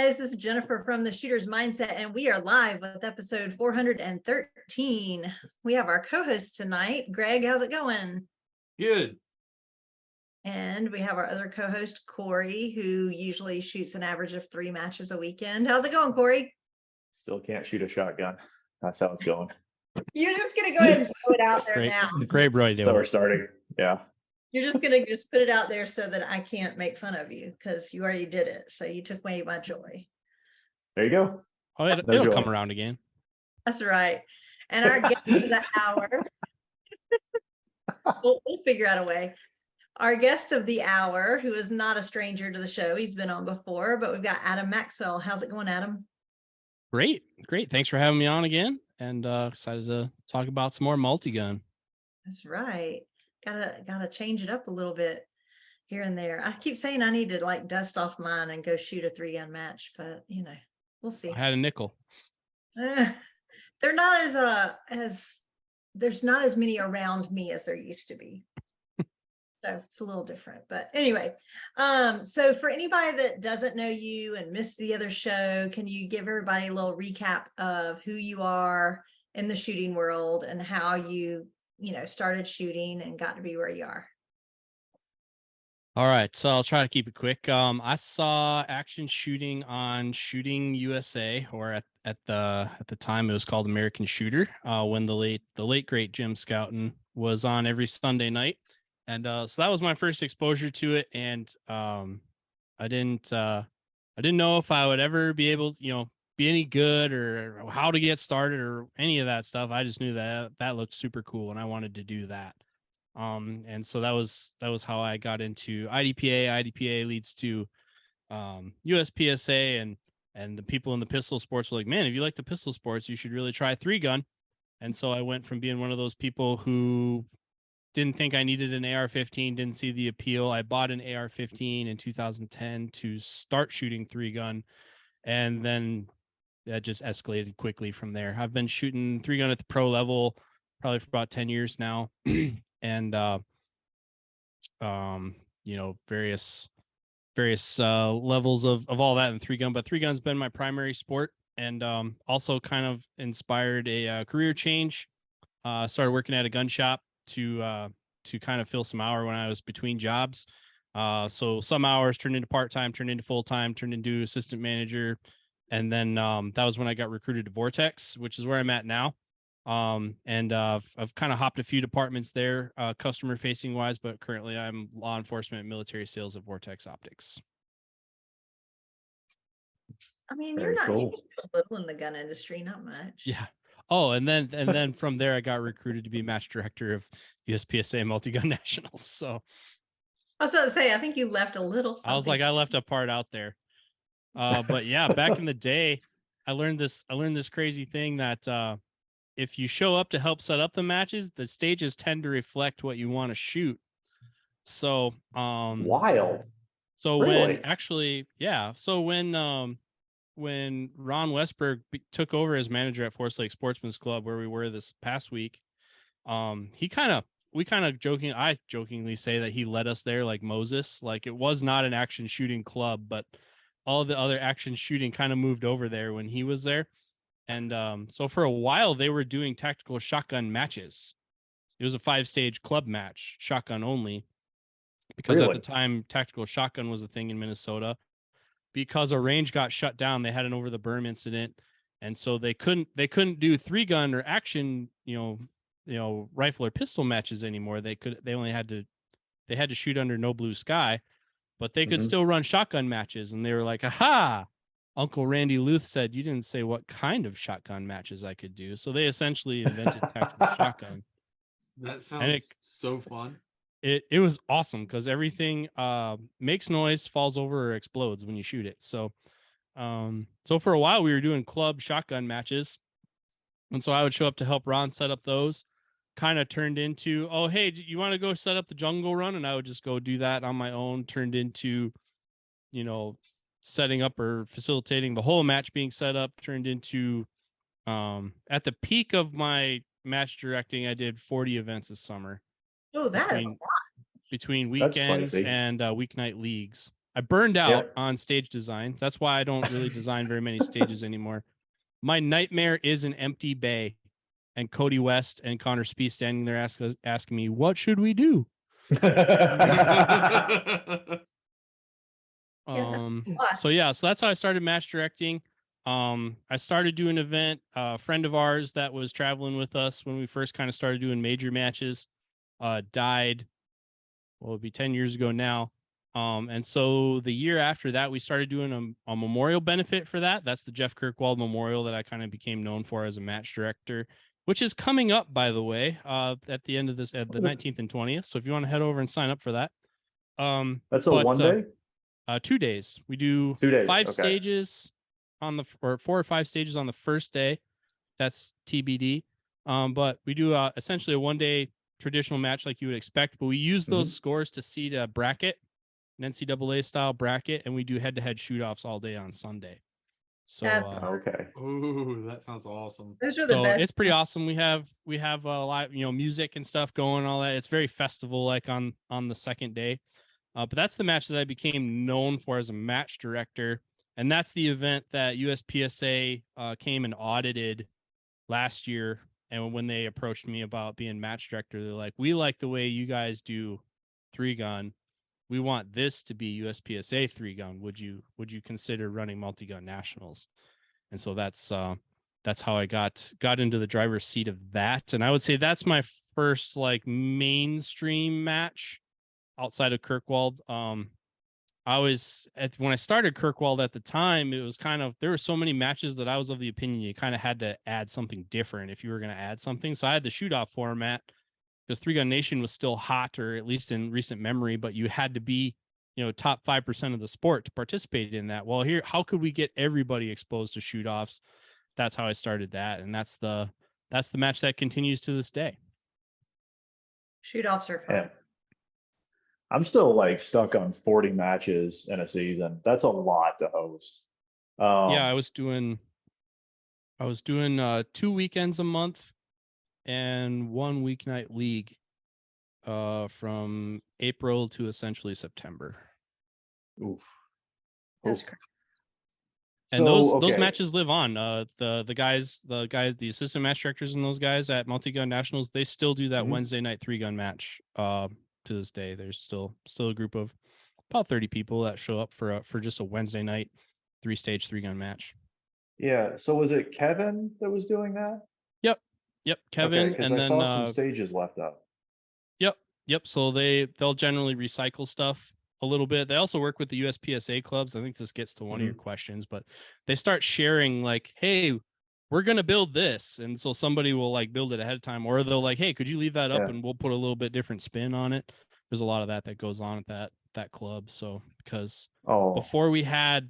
guys, this is Jennifer from the Shooter's Mindset, and we are live with episode 413. We have our co-host tonight, Greg. How's it going? Good. And we have our other co-host, Corey, who usually shoots an average of 3 matches a weekend. How's it going, Corey? Still can't shoot a shotgun. That's how it's going. You're just gonna go ahead and throw it out there now. Great, Roy. So we're starting. Yeah. You're just gonna put it out there so that I can't make fun of you because you already did it. So you took away my joy. There you go. Oh, it'll come around again. That's right. And our guest of the hour, we'll figure out a way. Our guest of the hour, who is not a stranger to the show, he's been on before, but we've got Adam Maxwell. How's it going, Adam? Great. Thanks for having me on again, and excited to talk about some more multi-gun. That's right. Gotta change it up a little bit here and there. I keep saying I need to like dust off mine and go shoot a 3-gun match, but we'll see. I had a nickel. They're not as there's not as many around me as there used to be. So it's a little different, but anyway, so for anybody that doesn't know you and missed the other show, can you give everybody a little recap of who you are in the shooting world and how you started shooting and got to be where you are? All right, so I'll try to keep it quick. I saw action shooting on Shooting USA, or at the time it was called American Shooter, when the late great Jim Scouten was on every Sunday night. And so that was my first exposure to it, and I didn't know if I would ever be able, be any good or how to get started or any of that stuff. I just knew that looked super cool, and I wanted to do that. And so that was how I got into IDPA. IDPA leads to USPSA, and the people in the pistol sports were like, man, if you like the pistol sports, you should really try 3-gun. And so I went from being one of those people who didn't think I needed an AR-15, didn't see the appeal. I bought an AR-15 in 2010 to start shooting 3-gun, and then that just escalated quickly from there. I've been shooting 3-gun at the pro level probably for about 10 years now, and various levels of all that in 3-gun. But 3-gun's been my primary sport, and also kind of inspired a career change. Started working at a gun shop to kind of fill some hour when I was between jobs. So some hours turned into part-time, turned into full-time, turned into assistant manager. And then that was when I got recruited to Vortex, which is where I'm at now. And I've kind of hopped a few departments there, customer facing wise, but currently I'm law enforcement and military sales at Vortex Optics. I mean, you're a little in the gun industry, not much. Yeah. Oh, and then from there, I got recruited to be match director of USPSA Multigun Nationals. So I was about to say, I think you left a little something. I was like, I left a part out there. But yeah, back in the day, I learned this crazy thing that if you show up to help set up the matches, the stages tend to reflect what you want to shoot. So Wild. So really? when Ron Westberg took over as manager at Forest Lake Sportsman's Club, where we were this past week, I jokingly say that he led us there like Moses. Like, it was not an action shooting club, but all the other action shooting kind of moved over there when he was there. And so for a while they were doing tactical shotgun matches. It was a 5-stage club match, shotgun only, because at the time tactical shotgun was a thing in Minnesota. Because a range got shut down, they had an over the berm incident, and so they couldn't do 3-gun or action, rifle or pistol matches anymore. They had to shoot under no blue sky, but they could still run shotgun matches. And they were like, aha, Uncle Randy Luth said you didn't say what kind of shotgun matches I could do. So they essentially invented tactical shotgun. That sounds so fun. It was awesome because everything makes noise, falls over, or explodes when you shoot it. So for a while we were doing club shotgun matches, and so I would show up to help Ron set up those. Kind of turned into, oh hey, you want to go set up the jungle run, and I would just go do that on my own. Turned into, setting up or facilitating the whole match being set up. Turned into, at the peak of my match directing, I did 40 events this summer. Oh, that is a lot. Between weekends and weeknight leagues. I burned out Yep. on stage design. That's why I don't really design very many stages anymore. My nightmare is an empty bay and Cody West and Connor Speed standing there asking me, what should we do? So that's how I started match directing. I started doing an event. A friend of ours that was traveling with us when we first kind of started doing major matches died. Well, it'd be 10 years ago now. And so the year after that, we started doing a memorial benefit for that. That's the Jeff Kirkwald Memorial that I kind of became known for as a match director, which is coming up, by the way, at the end of this, at the 19th and 20th. So if you want to head over and sign up for that. That's a 1 day? 2 days. We do 2 days. 5 okay. stages or 4 or 5 stages on the first day. That's TBD. But we do essentially a 1 day traditional match like you would expect, but we use those scores to seed a bracket, an NCAA style bracket, and we do head-to-head shoot-offs all day on Sunday. So okay. Ooh, that sounds awesome. Those are the so best. it's pretty awesome. We have a lot, music and stuff going, all that. It's very festival like on the second day. But that's the match that I became known for as a match director, and that's the event that USPSA came and audited last year. And when they approached me about being match director, they're like, we like the way you guys do 3-gun. We want this to be USPSA 3-gun. Would you consider running Multigun Nationals? And so that's how I got into the driver's seat of that. And I would say that's my first like mainstream match outside of Kirkwald. When I started Kirkwald at the time, it was kind of, there were so many matches that I was of the opinion you kind of had to add something different if you were going to add something. So I had the shoot-off format because 3-Gun Nation was still hot, or at least in recent memory, but you had to be, top 5% of the sport to participate in that. Well, here, how could we get everybody exposed to shoot-offs? That's how I started that. And that's the match that continues to this day. Shoot-offs are fun. Yeah. I'm still like stuck on 40 matches in a season. That's a lot to host. Yeah, I was doing 2 weekends a month and 1 weeknight league from April to essentially September. Oof. That's crazy. And those matches live on. The assistant match directors and those guys at Multigun Nationals, they still do that Wednesday night 3-gun match. To this day, there's still a group of about 30 people that show up for just a Wednesday night 3-stage 3-gun match. Yeah. So was it Kevin that was doing that? Yep. Kevin, Okay, and I then saw some stages left up. Yep. So they'll generally recycle stuff a little bit. They also work with the USPSA clubs. I think this gets to one of your questions, but they start sharing like, hey, we're going to build this. And so somebody will like build it ahead of time, or they'll like, hey, could you leave that up and we'll put a little bit different spin on it. There's a lot of that goes on at that club. So because before we had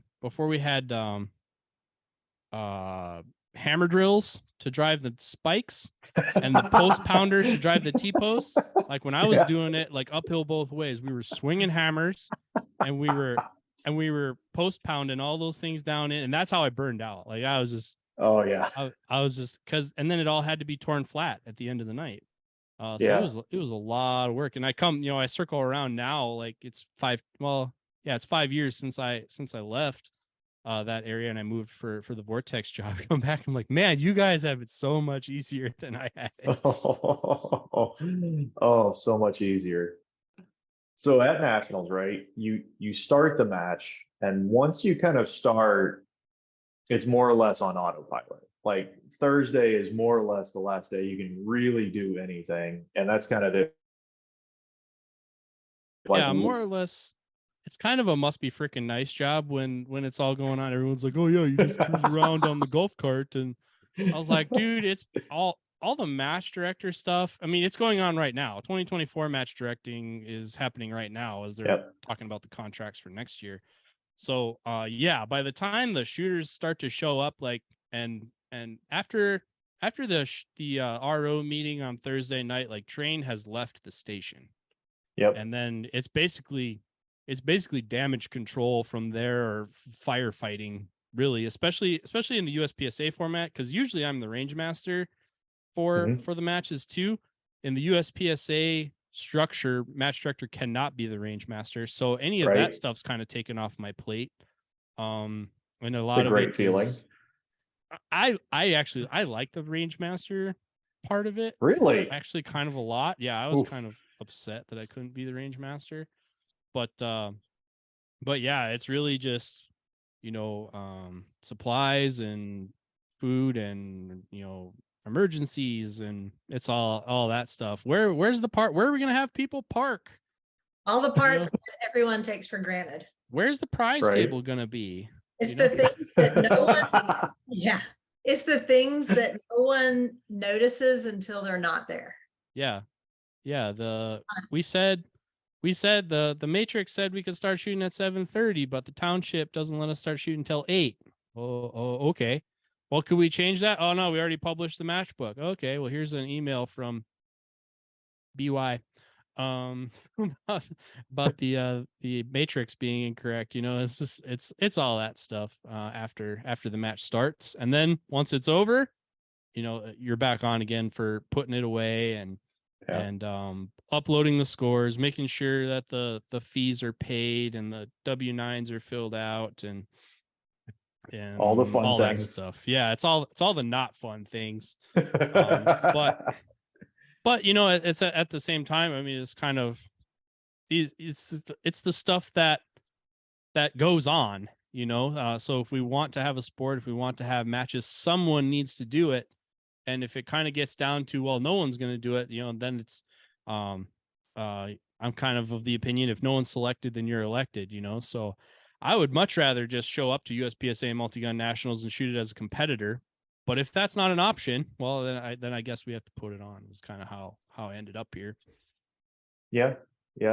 hammer drills to drive the spikes and the post pounders to drive the T-posts, like when I was doing it like uphill both ways, we were swinging hammers and we were post pounding all those things down in, and that's how I burned out. Like I was just I was just and then it all had to be torn flat at the end of the night. So it was a lot of work. And I circle around now, like it's 5 years since I left that area and I moved for the Vortex job. I come back, I'm like, man, you guys have it so much easier than I had it. So much easier. So at Nationals, right? You start the match, and once you kind of start, it's more or less on autopilot. Like Thursday is more or less the last day you can really do anything. And that's kind of it. Like, more or lless. It's kind of a must be freaking nice job when it's all going on. Everyone's like, oh yeah, you just cruise around on the golf cart. And I was like, dude, it's all the match director stuff. I mean, it's going on right now. 2024 match directing is happening right now as they're talking about the contracts for next year. So by the time the shooters start to show up, like and after the RO meeting on Thursday night, like Train has left the station. Yep. And then it's basically damage control from there, or firefighting, really, especially in the USPSA format, because usually I'm the range master for the matches too. In the USPSA structure, match structure cannot be the range master. So any of Right. that stuff's kind of taken off my plate. And a lot It's a of great it feeling. is, I actually I like the range master part of it. Really? Actually kind of a lot. Yeah, I was Oof. kind of upset that I couldn't be the range master. But yeah, it's really just, supplies and food and, emergencies, and it's all that stuff. Where's the part? Where are we gonna have people park? All the You know, parts that everyone takes for granted. where's the prize Right. table gonna be? It's You the know? things that no one, yeah. It's the things that no one notices until they're not there. Yeah. Yeah. Honestly. We said the Matrix said we could start shooting at 7:30, but the township doesn't let us start shooting until 8. Oh, okay. Well, could we change that? Oh no, we already published the matchbook. Okay, well here's an email from BY about the Matrix being incorrect. It's just it's all that stuff after the match starts. And then once it's over, you're back on again for putting it away and uploading the scores, making sure that the fees are paid and the W-9s are filled out and all the fun all things. that stuff. Yeah, it's all the not fun things. But it's at the same time, I mean, it's kind of it's the stuff that goes on, so if we want to have a sport, if we want to have matches, someone needs to do it. And if it kind of gets down to, well, no one's going to do it, then it's I'm kind of the opinion, if no one's selected, then you're elected, so I would much rather just show up to USPSA Multigun Nationals and shoot it as a competitor. But if that's not an option, well, then I guess we have to put it on. It's kind of how I ended up here. Yeah.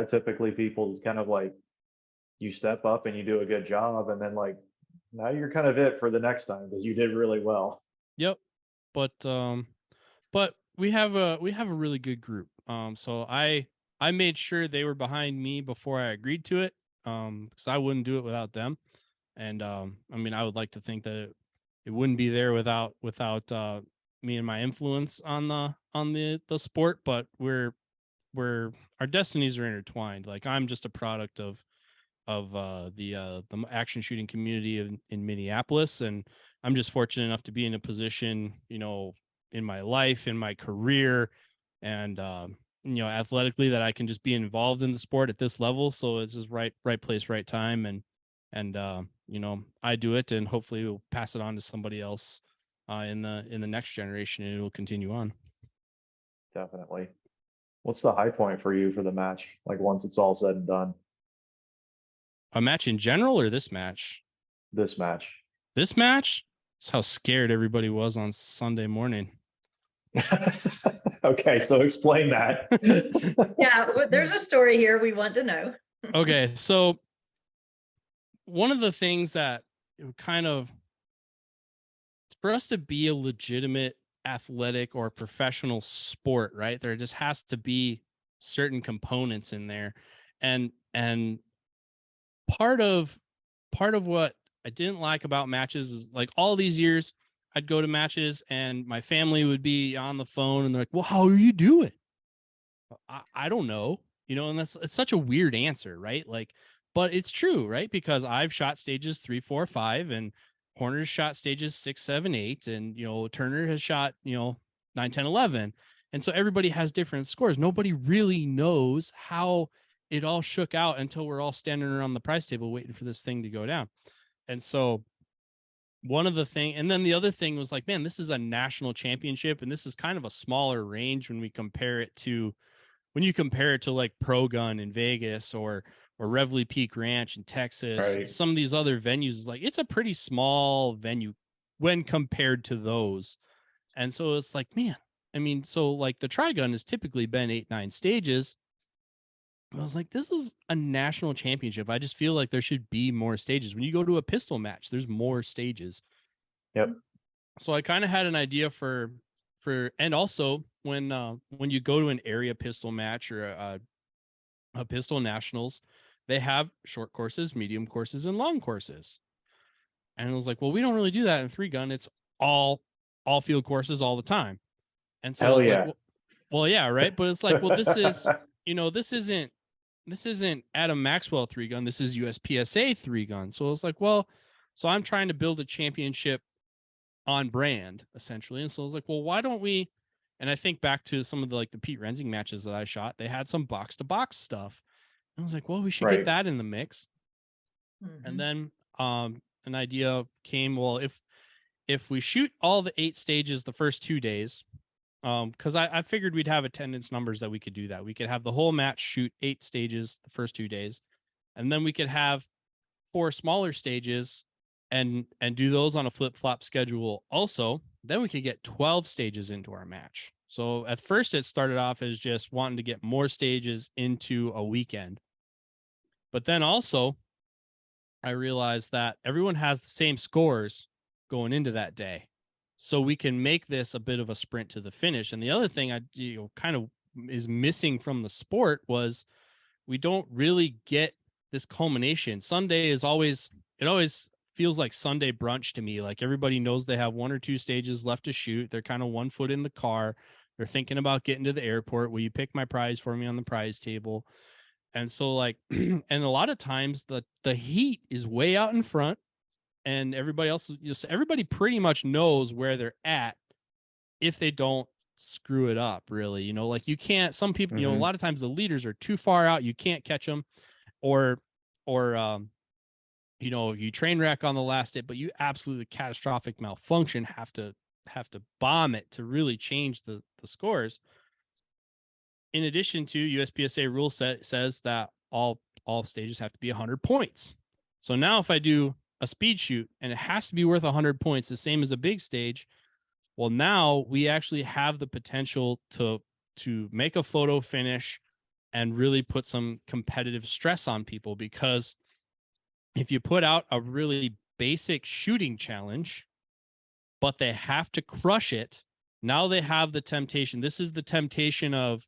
Typically people kind of like, you step up and you do a good job, and then like now you're kind of it for the next time because you did really well. Yep. But we have a really good group. So I made sure they were behind me before I agreed to it. Because I wouldn't do it without them. And I mean, I would like to think that it wouldn't be there without me and my influence on the sport. But our destinies are intertwined. Like, I'm just a product of the action shooting community in Minneapolis, and I'm just fortunate enough to be in a position, in my life, in my career, and athletically, that I can just be involved in the sport at this level. So it's just right place, right time, and I do it, and hopefully we'll pass it on to somebody else in the next generation, and it will continue on. Definitely. What's the high point for you for the match? Like once it's all said and done. A match in general, or this match? This match. This match? That's how scared everybody was on Sunday morning. Okay, so explain that. Yeah, there's a story here we want to know. Okay, so one of the things that kind of, for us to be a legitimate athletic or professional sport, right, there just has to be certain components in there, and part of what I didn't like about matches is, like, all these years I'd go to matches and my family would be on the phone and they're like, well, how are you doing? I don't know, and it's such a weird answer, right? Like, but it's true, right? Because I've shot stages 3, 4, 5, and Horner's shot stages 6, 7, 8, and Turner has shot 9, 10, 11, and so everybody has different scores. Nobody really knows how it all shook out until we're all standing around the prize table waiting for this thing to go down. And so one of the thing, and then the other thing was like, man, this is a national championship, and this is kind of a smaller range when you compare it to like Pro Gun in Vegas or Reveille Peak Ranch in Texas. Right. Some of these other venues is like, it's a pretty small venue when compared to those. And so it's like, man, I mean, so like the Tri-Gun has typically been 8, 9 stages. I was like, this is a national championship. I just feel like there should be more stages. When you go to a pistol match, there's more stages. Yep. So I kind of had an idea for, and also when you go to an area pistol match or a pistol nationals, they have short courses, medium courses, and long courses. And I was like, well, we don't really do that in 3-gun. It's all field courses all the time. And so I was like, well, yeah, right. But it's like, well, this is this isn't Adam Maxwell 3-gun. This is USPSA 3-gun. So it's like, well, so I'm trying to build a championship on brand essentially. And so I was like, well, why don't we? And I think back to some of the Pete Rensing matches that I shot. They had some box to box stuff. And I was like, well, we should Right. get that in the mix. Mhm. And then an idea came. Well, if we shoot all the 8 stages the first 2 days, because I figured we'd have attendance numbers that we could do that. We could have the whole match shoot 8 stages the first 2 days, and then we could have 4 smaller stages and do those on a flip-flop schedule also. Then we could get 12 stages into our match. So at first it started off as just wanting to get more stages into a weekend. But then also I realized that everyone has the same scores going into that day. So we can make this a bit of a sprint to the finish. And the other thing I kind of is missing from the sport was we don't really get this culmination. Sunday is always feels like Sunday brunch to me. Like everybody knows they have 1 or 2 stages left to shoot. They're kind of 1 foot in the car. They're thinking about getting to the airport. Will you pick my prize for me on the prize table? And so and a lot of times the heat is way out in front. And everybody else, everybody pretty much knows where they're at if they don't screw it up, really. You can't, some people, a lot of times the leaders are too far out. You can't catch them or you train wreck on the last hit, but you absolutely catastrophic malfunction, have to bomb it to really change the scores. In addition to USPSA rule says that all stages have to be 100 points. So now if I do a speed shoot and it has to be worth 100 points, the same as a big stage, well, now we actually have the potential to make a photo finish and really put some competitive stress on people. Because if you put out a really basic shooting challenge, but they have to crush it, now they have the temptation. This is the temptation of,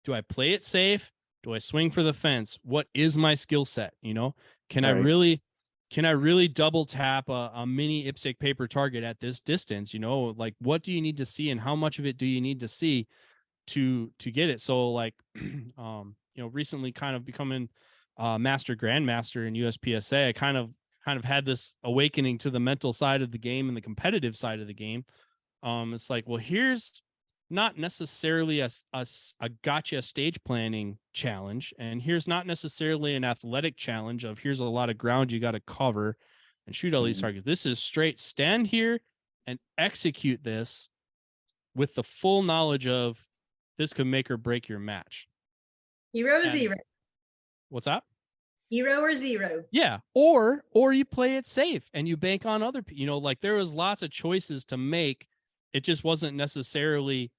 do I play it safe? Do I swing for the fence? What is my skill set? Can I really double tap a mini IPSC paper target at this distance? What do you need to see and how much of it do you need to see to get it? So recently kind of becoming master grandmaster in USPSA, I kind of had this awakening to the mental side of the game and the competitive side of the game. It's like, well, here's not necessarily a gotcha stage planning challenge, and here's not necessarily an athletic challenge of here's a lot of ground you got to cover and shoot all these targets. This is straight stand here and execute this with the full knowledge of this could make or break your match. Hero or zero. What's that? Hero or zero. Yeah. Or you play it safe and you bank on other people. There was lots of choices to make. It just wasn't necessarily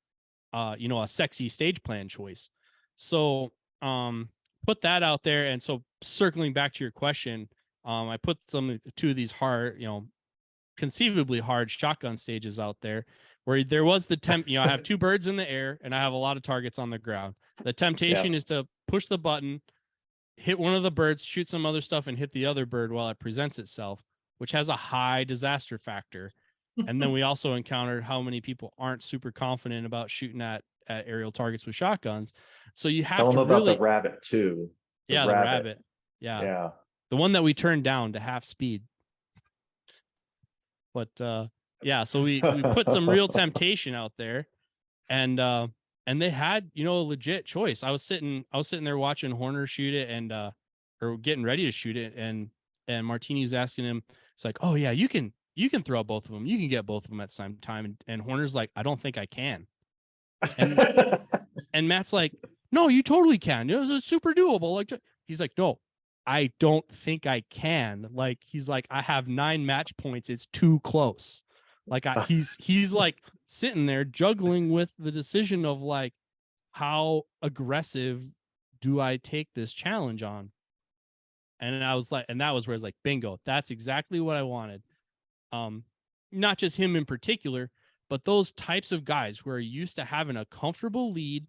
a sexy stage plan choice. So put that out there. And so circling back to your question, I put two of these hard, conceivably hard shotgun stages out there where there was the I have 2 birds in the air and I have a lot of targets on the ground. The temptation is to push the button, hit one of the birds, shoot some other stuff, and hit the other bird while it presents itself, which has a high disaster factor. And then we also encountered how many people aren't super confident about shooting at aerial targets with shotguns. So you have Tell to them about really, the rabbit too. The rabbit. Yeah. The one that we turned down to half speed. But so we put some real temptation out there, and they had a legit choice. I was sitting there watching Horner shoot it and or getting ready to shoot it, and Martini was asking him, it's like, oh yeah, you can throw both of them. You can get both of them at the same time. And Horner's like, I don't think I can. And Matt's like, no, you totally can. It's super doable. He's like, no, I don't think I can. He's like, I have 9 match points. It's too close. He's like sitting there juggling with the decision of how aggressive do I take this challenge on? And I was like, and that was where I was like, bingo, that's exactly what I wanted. Not just him in particular, but those types of guys who are used to having a comfortable lead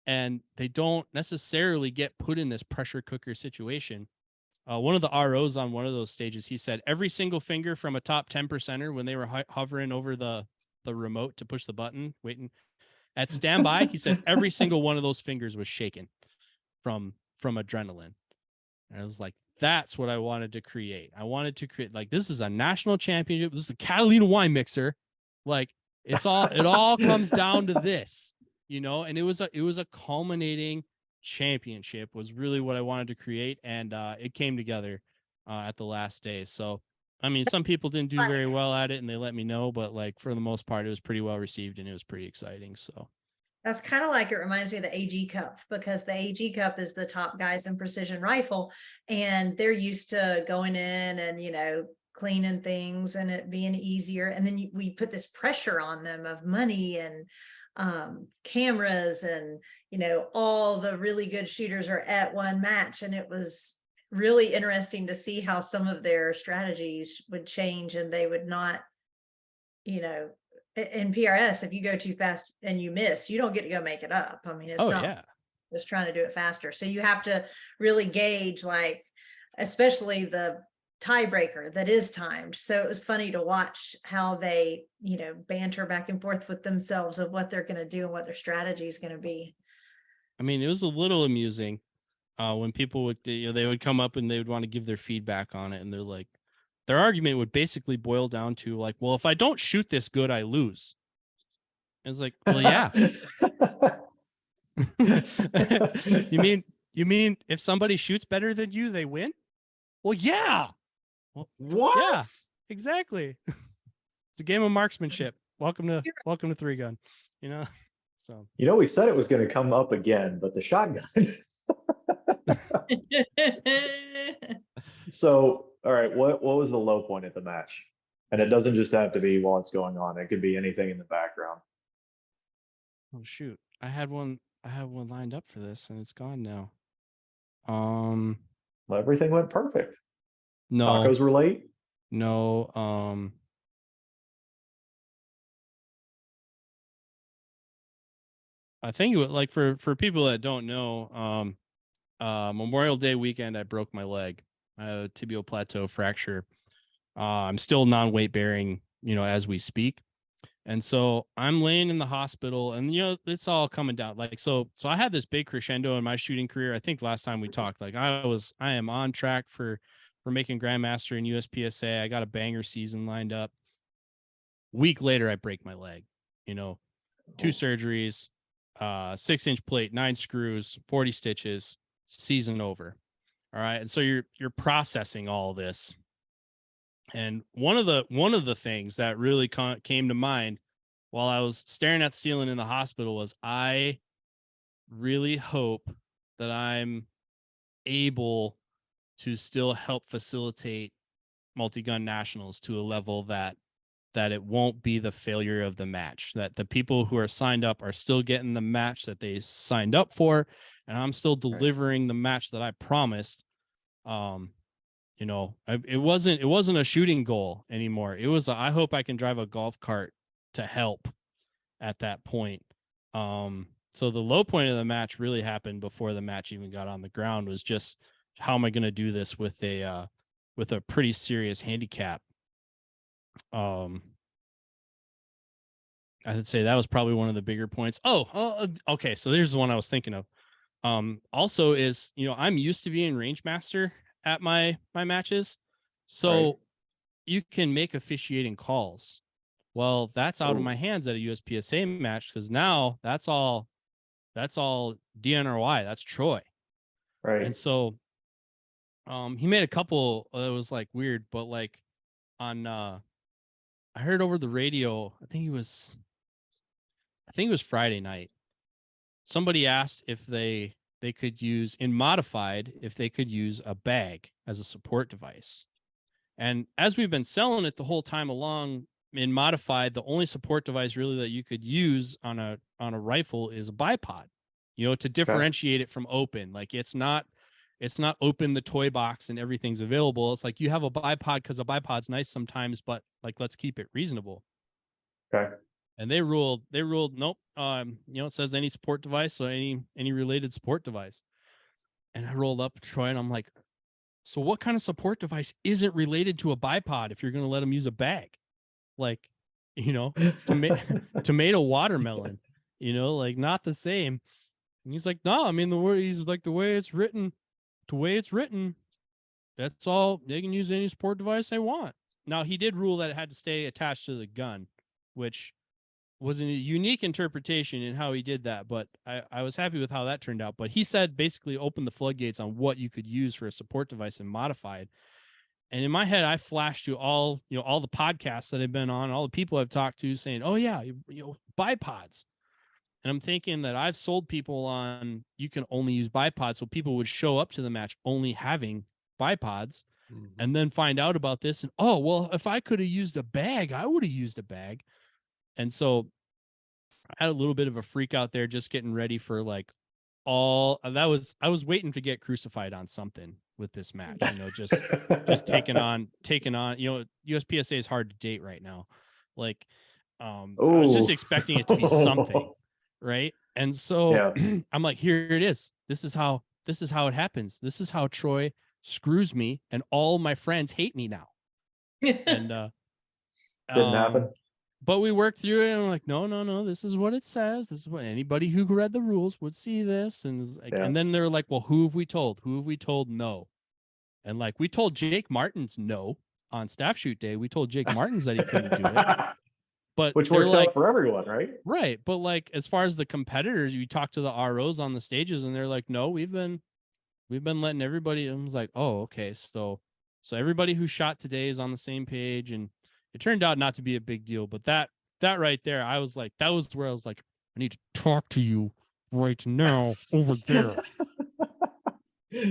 and they don't necessarily get put in this pressure cooker situation. One of the ROs on one of those stages, he said every single finger from a top 10%er when they were hovering over the remote to push the button, waiting at standby, he said every single one of those fingers was shaking. from adrenaline. And I was like, that's what I wanted to create. I wanted to create, like, this is a national championship. This is the Catalina wine mixer. Like, it all comes down to this, and it was a culminating championship was really what I wanted to create. And it came together at the last day. So, I mean, some people didn't do very well at it and they let me know, but like for the most part, it was pretty well received and it was pretty exciting. So That's kind of like, it reminds me of the AG Cup, because the AG Cup is the top guys in precision rifle, and they're used to going in and, cleaning things and it being easier. And then we put this pressure on them of money and cameras and, all the really good shooters are at one match. And it was really interesting to see how some of their strategies would change, and they would not, in PRS, if you go too fast and you miss, you don't get to go make it up. I mean, it's not just trying to do it faster. So you have to really gauge, like, especially the tiebreaker that is timed. So it was funny to watch how they, banter back and forth with themselves of what they're going to do and what their strategy is going to be. I mean, it was a little amusing when people would, they would come up and they would want to give their feedback on it. And they're like, their argument would basically boil down to like, well, if I don't shoot this good, I lose. It's like, well, yeah. You mean if somebody shoots better than you, they win? Well, yeah. Well, What? yeah, exactly. It's a game of marksmanship. Welcome to Three Gun. So We said it was going to come up again, but the shotgun. So, all right, what was the low point at the match? And it doesn't just have to be while it's going on. It could be anything in the background. Oh shoot. I had one lined up for this and it's gone now. Well, everything went perfect. No. Tacos were late. No. I think it was like for people that don't know, Memorial Day weekend, I broke my leg. I had a tibial plateau fracture. I'm still non-weight bearing, as we speak. And so I'm laying in the hospital and, it's all coming down. Like, so I had this big crescendo in my shooting career. I think last time we talked, like I am on track for making Grandmaster in USPSA. I got a banger season lined up. Week later, I break my leg, 2 surgeries, 6-inch plate, 9 screws, 40 stitches, season over. All right. And so you're processing all this. And one of the things that really came to mind while I was staring at the ceiling in the hospital was, I really hope that I'm able to still help facilitate Multigun Nationals to a level that it won't be the failure of the match, that the people who are signed up are still getting the match that they signed up for, and I'm still delivering the match that I promised. It wasn't a shooting goal anymore. It was I hope I can drive a golf cart to help at that point. So the low point of the match really happened before the match even got on the ground, was just, how am I going to do this with a pretty serious handicap? I would say that was probably one of the bigger points. Okay. So there's the one I was thinking of. Also is, I'm used to being range master at my matches. So you can make officiating calls. Well, that's out of my hands at a USPSA match, because now that's all DNRY. That's Troy. Right. And so he made a couple that was like weird, but like on I heard over the radio, I think it was Friday night. Somebody asked if they could use, in modified, if they could use a bag as a support device. And as we've been selling it the whole time along, in modified, the only support device really that you could use on a rifle is a bipod, to differentiate it from open. Like it's not open the toy box and everything's available. It's like you have a bipod because a bipod's nice sometimes, but like, let's keep it reasonable. Okay. And they ruled nope. It says any support device, so any related support device. And I rolled up to Troy and I'm like, so what kind of support device isn't related to a bipod if you're going to let them use a bag? Like, tomato watermelon, like not the same. And he's like, no, I mean, he's like, the way it's written, that's all. They can use any sport device they want. Now, he did rule that it had to stay attached to the gun, which was a unique interpretation in how he did that. But I was happy with how that turned out. But he said basically open the floodgates on what you could use for a support device and modified. And in my head, I flashed to all the podcasts that I've been on, all the people I've talked to saying, oh, yeah, bipods. And I'm thinking that I've sold people on you can only use bipods. So people would show up to the match only having bipods and then find out about this. And, oh, well, if I could have used a bag, I would have used a bag. And so I had a little bit of a freak out there just getting ready for like I was waiting to get crucified on something with this match, just taking on, USPSA is hard to date right now. Like, I was just expecting it to be something. Right. And so I'm like, here it is. This is how it happens. This is how Troy screws me and all my friends hate me now. And didn't happen. But we worked through it and I'm like, no, this is what it says. This is what anybody who read the rules would see this. And like, and then they're like, well, who have we told? Who have we told no? And like, we told Jake Martins no on staff shoot day. We told Jake Martins that he couldn't do it. But which works out for everyone, right? Right. But like, as far as the competitors, you talk to the ROs on the stages and they're like, no, we've been letting everybody. And I was like, oh, okay. So everybody who shot today is on the same page. And it turned out not to be a big deal. But that right there, I was like, that was where I was like, I need to talk to you right now over there.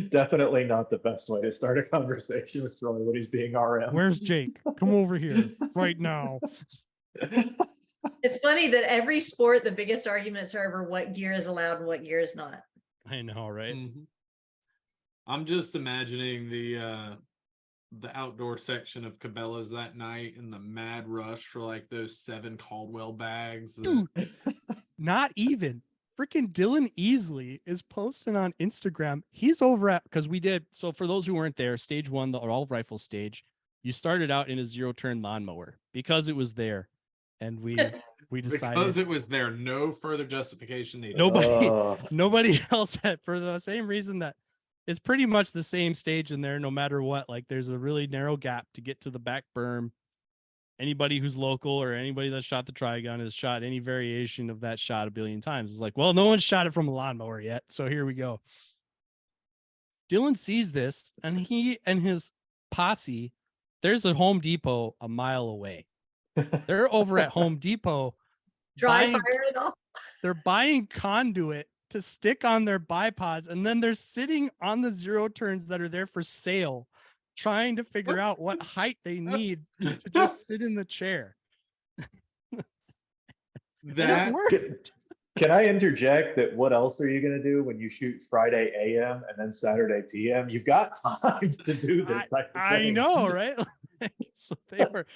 Definitely not the best way to start a conversation with Troy when he's being RM. Where's Jake? Come over here right now. It's funny that every sport, the biggest arguments are over what gear is allowed and what gear is not. I know, right? I'm just imagining the outdoor section of Cabela's that night and the mad rush for like those 7 Caldwell bags. Dude, not even. Freaking Dylan Easley is posting on Instagram. He's over at, because we did. So for those who weren't there, stage 1, the all rifle stage, you started out in a 0-turn lawnmower because it was there. And we decided because it was there, no further justification needed. Nobody else had, for the same reason that it's pretty much the same stage in there, no matter what. Like there's a really narrow gap to get to the back berm. Anybody who's local or anybody that shot the Trigun has shot any variation of that shot a billion times. It's like, well, no one's shot it from a lawnmower yet. So here we go. Dylan sees this and he and his posse, there's a Home Depot a mile away. They're over at Home Depot. They're buying conduit to stick on their bipods. And then they're sitting on the 0-turns that are there for sale, trying to figure out what height they need to just sit in the chair. That worked. Can I interject that what else are you going to do when you shoot Friday AM and then Saturday PM? You've got time to do this type of thing. I know, right? So they were,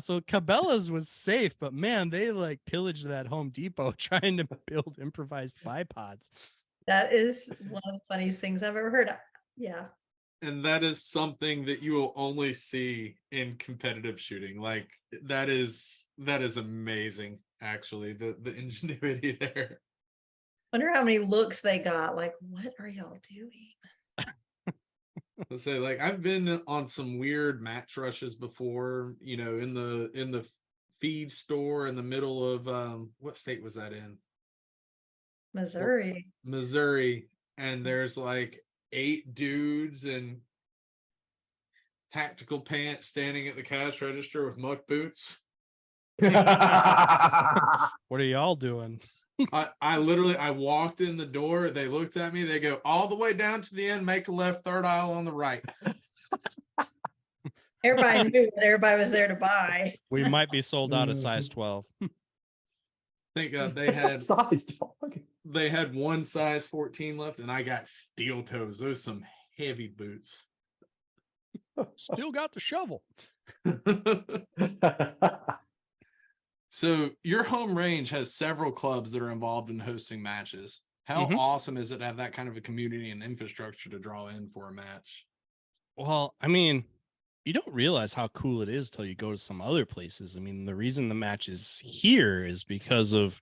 so Cabela's was safe, but man, they like pillaged that Home Depot trying to build improvised bipods. That is one of the funniest things I've ever heard. Yeah. And that is something that you will only see in competitive shooting. Like that is amazing, actually, the ingenuity there. Wonder how many looks they got. Like, what are y'all doing? Let's say, like, I've been on some weird match rushes before, in the feed store in the middle of what state was that in? Missouri. And there's like 8 dudes in tactical pants standing at the cash register with muck boots. What are y'all doing? I walked in the door, they looked at me, they go all the way down to the end, make a left, 3rd aisle on the right. Everybody knew that everybody was there to buy. We might be sold out of size 12. Thank God they had one size 14 left, and I got steel toes. Those some heavy boots. Still got the shovel. So your home range has several clubs that are involved in hosting matches. How awesome is it to have that kind of a community and infrastructure to draw in for a match? Well, I mean, you don't realize how cool it is till you go to some other places. I mean, the reason the match is here is because of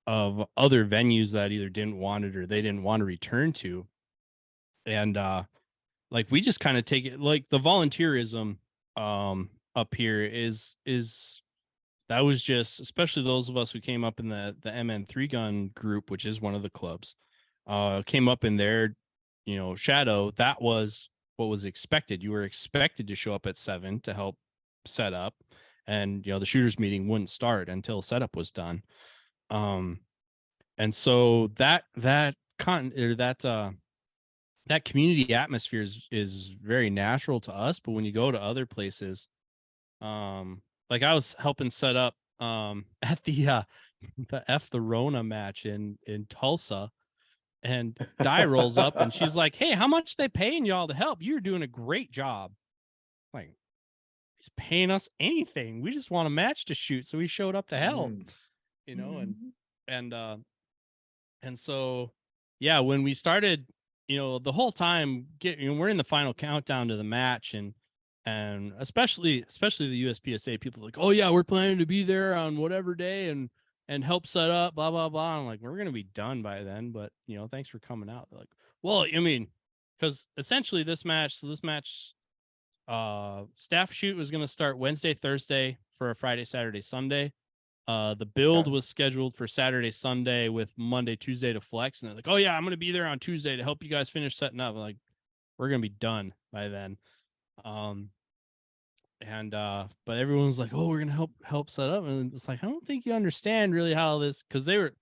other venues that either didn't want it or they didn't want to return to. And like we just kind of take it like the volunteerism up here is that was just, especially those of us who came up in the MN3 gun group, which is one of the clubs, came up in their, shadow. That was what was expected. You were expected to show up at 7 to help set up, and the shooters meeting wouldn't start until setup was done. And so that community atmosphere is very natural to us. But when you go to other places, like I was helping set up at the the Rona match in Tulsa, and Di rolls up and she's like, "Hey, how much they paying y'all to help? You're doing a great job." Like, he's paying us anything. We just want a match to shoot, so we showed up to help. And so yeah, when we started, the whole time we're in the final countdown to the match, and especially the USPSA people are like, "Oh yeah, we're planning to be there on whatever day and help set up, blah blah blah." I'm like, "We're gonna be done by then, but thanks for coming out." They're like, "Well, I mean, because essentially this match staff shoot was gonna start Wednesday, Thursday for a Friday, Saturday, Sunday. The build was scheduled for Saturday, Sunday with Monday, Tuesday to flex. And they're like, "Oh yeah, I'm going to be there on Tuesday to help you guys finish setting up." I'm like, "We're going to be done by then." But everyone's like, "Oh, we're going to help set up." And it's like, I don't think you understand really how this, cause they were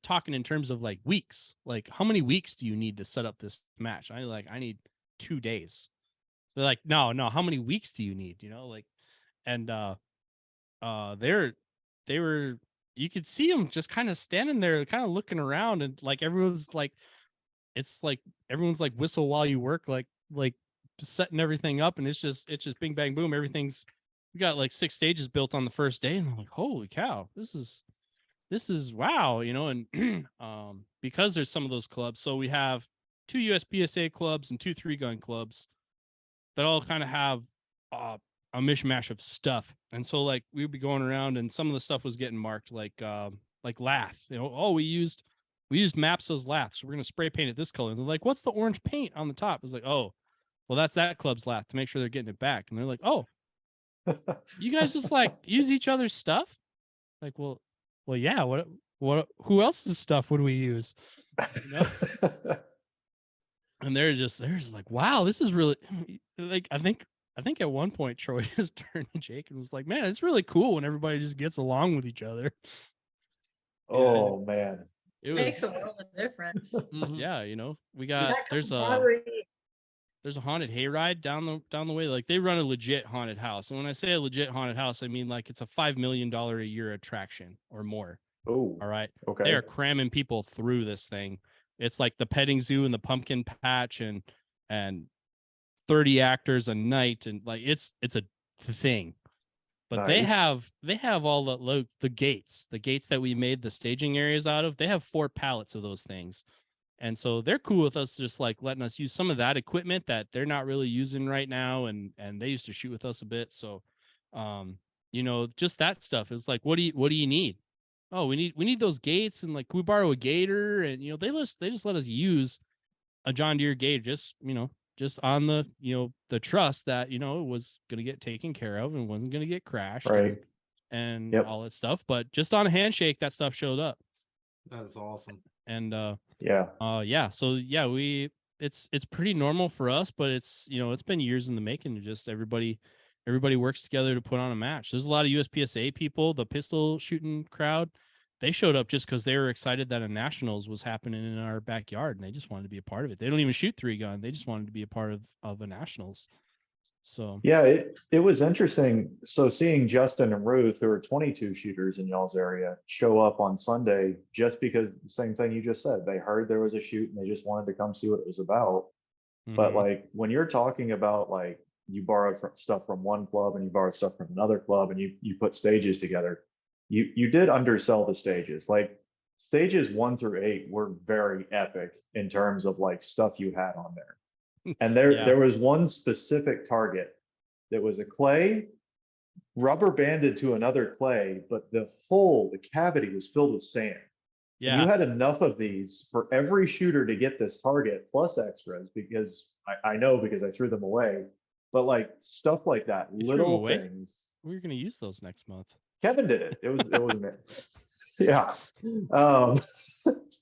talking in terms of like weeks, like how many weeks do you need to set up this match? I need 2 days. They're like, no, how many weeks do you need? They were, you could see them just kind of standing there, kind of looking around, and like everyone's like, it's like everyone's like whistle while you work, like setting everything up, and it's just bing bang boom. We got like 6 stages built on the first day, and I'm like, holy cow, this is wow, and because there's some of those clubs, so we have 2 USPSA clubs and 2 3-gun clubs that all kind of have a mishmash of stuff. And so like we'd be going around, and some of the stuff was getting marked like lath. We used maps as lath, so we're gonna spray paint it this color. And they're like, "What's the orange paint on the top?" It's like, "Oh, well, that's that club's lath to make sure they're getting it back." And they're like, "Oh, you guys just like use each other's stuff?" Like, well, yeah. What? Who else's stuff would we use? And they're just like, "Wow, this is really like." I think at one point Troy just turned to Jake and was like, "Man, it's really cool when everybody just gets along with each other." Oh man, it makes a world of difference. Yeah, we got there's a haunted hayride down the way. Like they run a legit haunted house, and when I say a legit haunted house, I mean like it's a $5 million a year attraction or more. Oh, all right. Okay. They are cramming people through this thing. It's like the petting zoo and the pumpkin patch and 30 actors a night, and like it's a thing. But Nice. they have all the gates that we made the staging areas out of. They have 4 pallets of those things, and so they're cool with us just like letting us use some of that equipment that they're not really using right now, and they used to shoot with us a bit. So just that stuff is like, what do you need? Oh, we need those gates, and like we borrow a gator, and they just let us use a John Deere gator, just on the the trust that it was going to get taken care of and wasn't going to get crashed, Right. and Yep. all that stuff. But just on a handshake, that stuff showed up. That's awesome. And Yeah. So yeah, it's pretty normal for us, but it's it's been years in the making. Just everybody works together to put on a match. There's a lot of USPSA people, the pistol shooting crowd. They showed up just because they were excited that a nationals was happening in our backyard, and they just wanted to be a part of it. They don't even shoot 3-gun. They just wanted to be a part of a nationals. So Yeah, it was interesting. So seeing Justin and Ruth, who are 22 shooters in y'all's area, show up on Sunday just because the same thing you just said. They heard there was a shoot and they just wanted to come see what it was about. But like when you're talking about like you borrowed stuff from one club and you borrowed stuff from another club and you put stages together, you did undersell the stages. Like stages 1 through 8 were very epic in terms of like stuff you had on there. And there was one specific target that was a clay rubber banded to another clay, but the cavity was filled with sand. And Yeah. you had enough of these for every shooter to get this target plus extras because I know because I threw them away. But like stuff like that, You threw 'em little away? things. We're gonna use those next month. Kevin did it. It was me. Yeah. Um,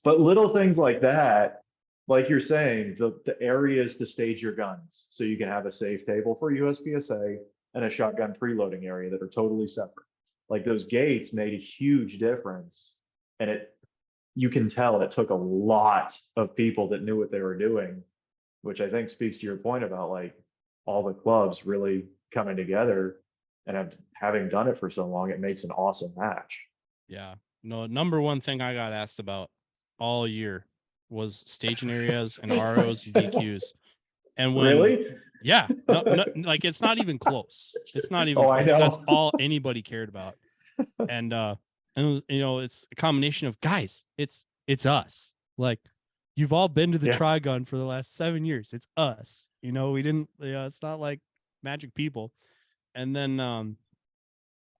but little things like that, like you're saying, the areas to stage your guns. So you can have a safe table for USPSA and a shotgun preloading area that are totally separate. Like those gates made a huge difference. And you can tell it took a lot of people that knew what they were doing, which I think speaks to your point about like all the clubs really coming together and having done it for so long, it makes an awesome match. Yeah. No, number one thing I got asked about all year was staging areas and ROs and DQs. And when Really? yeah, no, like it's not even close. It's not even Oh, I close. That's know. all anybody cared about. And and it was, it's a combination of guys, it's us. Like you've all been to the Yeah. Trigun for the last 7 years. It's us. We didn't, it's not like magic people. And then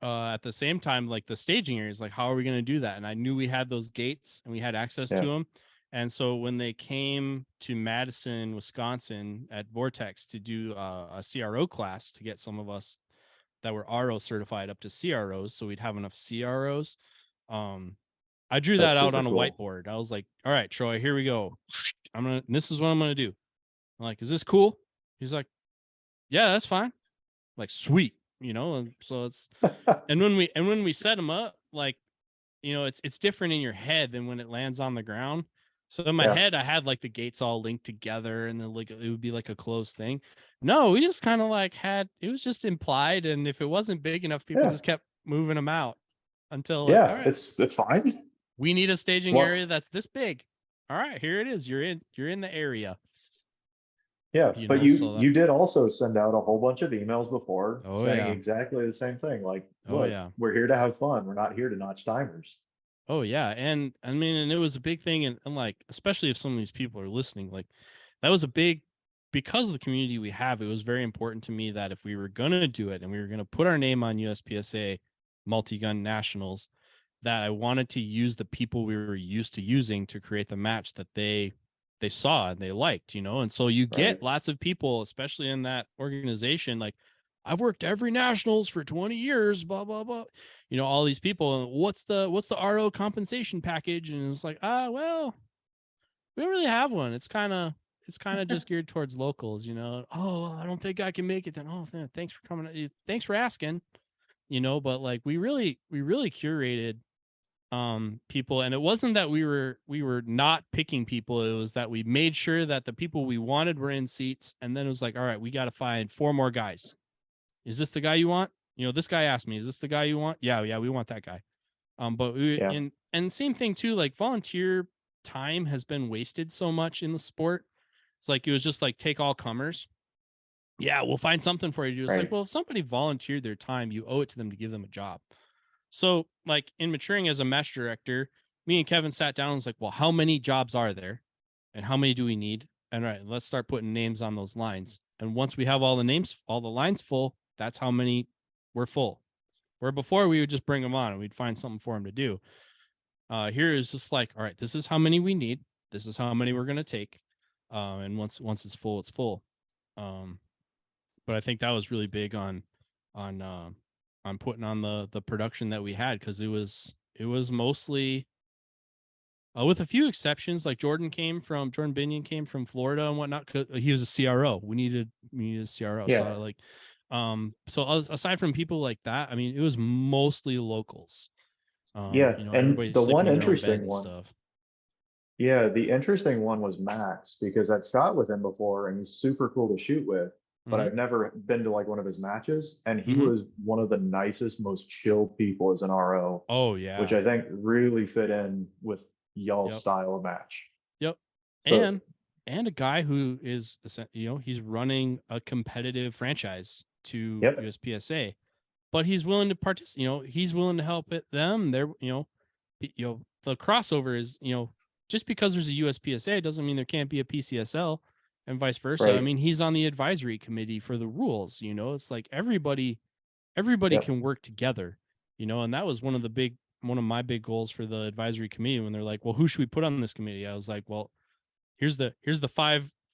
at the same time, like the staging areas, like how are we going to do that? And I knew we had those gates and we had access to them. And so when they came to Madison, Wisconsin at Vortex to do a CRO class to get some of us that were RO certified up to CROs, so we'd have enough CROs. I drew That's that out super on a cool. whiteboard. I was like, all right, Troy, here we go. This is what I'm gonna do. I'm like, is this cool? He's like, yeah, that's fine. I'm like, sweet, and so it's and when we set them up, like, it's different in your head than when it lands on the ground. So in my head, I had like the gates all linked together and then like it would be like a closed thing. No, we just kind of like it was just implied. And if it wasn't big enough, people just kept moving them out until like, all right, it's fine. we need a staging Well, area that's this big. All right, here it is. You're in the area. yeah, but So you did also send out a whole bunch of emails before Oh, saying yeah. exactly the same thing. Like, Oh, look, yeah. we're here to have fun. We're not here to notch timers. Oh yeah, and I mean, and it was a big thing, and like, especially if some of these people are listening, like, that was a big, because of the community we have. It was very important to me that if we were gonna do it and we were gonna put our name on USPSA Multigun Nationals, that I wanted to use the people we were used to using to create the match that they saw and they liked, and so you get Right. lots of people, especially in that organization, like, I've worked every nationals for 20 years, blah, blah, blah. All these people, and what's the RO compensation package? And it's like, well, we don't really have one. It's kind of just geared towards locals, Oh, I don't think I can make it then. Oh, thanks for coming. Thanks for asking, but like we really curated people, and it wasn't that we were not picking people. It was that we made sure that the people we wanted were in seats, and then it was like, all right, we got to find 4 more guys. Is this the guy you want? This guy asked me, is this the guy you want? Yeah, we want that guy. But and same thing too, like volunteer time has been wasted so much in the sport. It's like, it was just like, take all comers. Yeah, we'll find something for you to do. It's like, well, if somebody volunteered their time, you owe it to them to give them a job. So like, in maturing as a match director, me and Kevin sat down and was like, well, how many jobs are there? And how many do we need? And right, let's start putting names on those lines. And once we have all the names, all the lines full, that's how many we're full. Where before we would just bring them on and we'd find something for them to do. Here is just like, all right, this is how many we need. This is how many we're going to take. And once it's full, it's full. But I think that was really big on putting on the production that we had, because it was mostly, with a few exceptions, like Jordan Binion came from Florida and whatnot. He was a CRO. We needed a CRO. Yeah. So like, so aside from people like that, I mean, it was mostly locals. And everybody's the one sleeping in their own bed interesting and one, stuff. the interesting one was Max because I've shot with him before and he's super cool to shoot with, but Mhm. I've never been to like one of his matches. And he Mhm. was one of the nicest, most chilled people as an RO, Oh yeah. which I think really fit in with y'all's Yep. style of match. Yep. So, And a guy who is, he's running a competitive franchise to Yep. USPSA, but he's willing to participate. He's willing to help them. They're, the crossover is, just because there's a USPSA doesn't mean there can't be a PCSL, and vice versa. I Right. mean, he's on the advisory committee for the rules. It's like everybody Yep. can work together. And that was one of the big my big goals for the advisory committee when they're like, well, who should we put on this committee? I was like, well, here's the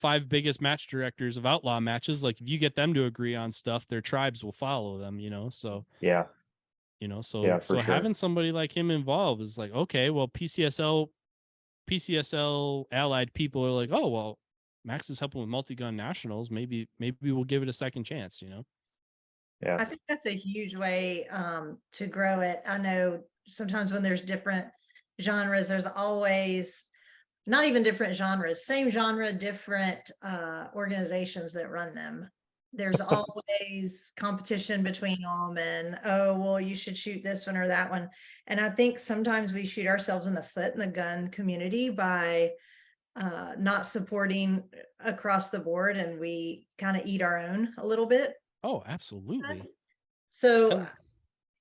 five biggest match directors of outlaw matches. Like, if you get them to agree on stuff, their tribes will follow them, So Yeah. So For sure. having somebody like him involved is like, okay, well, PCSL allied people are like, oh, well, Max is helping with Multigun Nationals. Maybe we'll give it a second chance, Yeah. I think that's a huge way to grow it. I know sometimes when there's different genres, there's always not even different genres, same genre, different organizations that run them. There's always competition between them, and oh, well, you should shoot this one or that one. And I think sometimes we shoot ourselves in the foot in the gun community by not supporting across the board, and we kind of eat our own a little bit. Oh, absolutely. So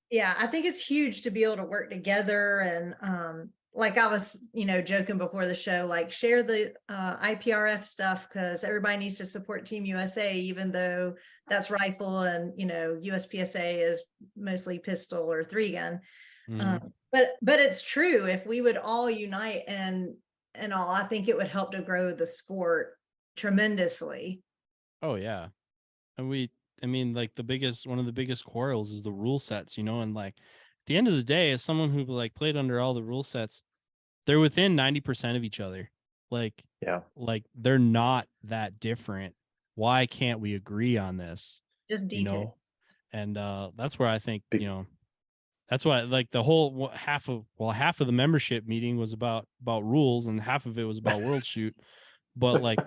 yeah, I think it's huge to be able to work together. And like I was, joking before the show, like share the IPRF stuff, because everybody needs to support Team USA, even though that's rifle and, USPSA is mostly pistol or 3-gun. But it's true. If we would all unite and all, I think it would help to grow the sport tremendously. Oh yeah. And like one of the biggest quarrels is the rule sets, and like at the end of the day, as someone who like played under all the rule sets, they're within 90% of each other. Like, yeah, like they're not that different. Why can't we agree on this? Just details. And that's where I think, that's why like the whole half of the membership meeting was about rules, and half of it was about World Shoot. But like,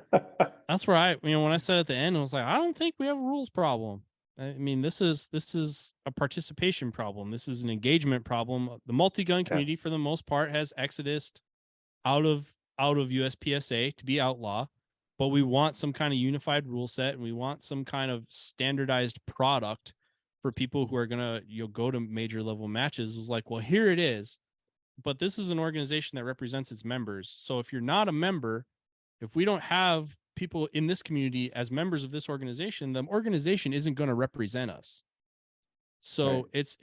that's where I, when I said at the end, I was like, I don't think we have a rules problem. I mean, this is a participation problem. This is an engagement problem. The multi-gun community, for the most part, has exodus out of USPSA to be outlaw, but we want some kind of unified rule set, and we want some kind of standardized product for people who are gonna go to major level matches. It was like, well, here it is, but this is an organization that represents its members. So if you're not a member, if we don't have people in this community as members of this organization, the organization isn't going to represent us. So it's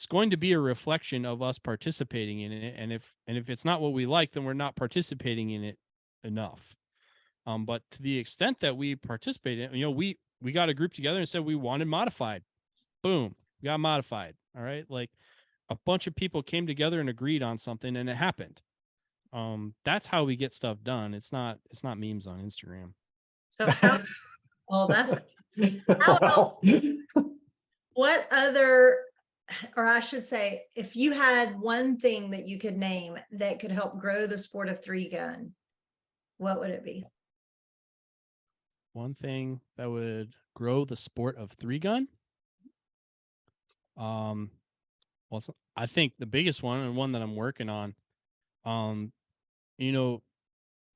going to be a reflection of us participating in it. And if it's not what we like, then we're not participating in it enough. But to the extent that we participate in it, we got a group together and said we wanted modified. Boom, we got modified. All right. Like a bunch of people came together and agreed on something, and it happened. That's how we get stuff done. It's not memes on Instagram. So how else, what other, or I should say, if you had one thing that you could name that could help grow the sport of 3-gun, what would it be? One thing that would grow the sport of 3-gun? Well, I think the biggest one, and one that I'm working on,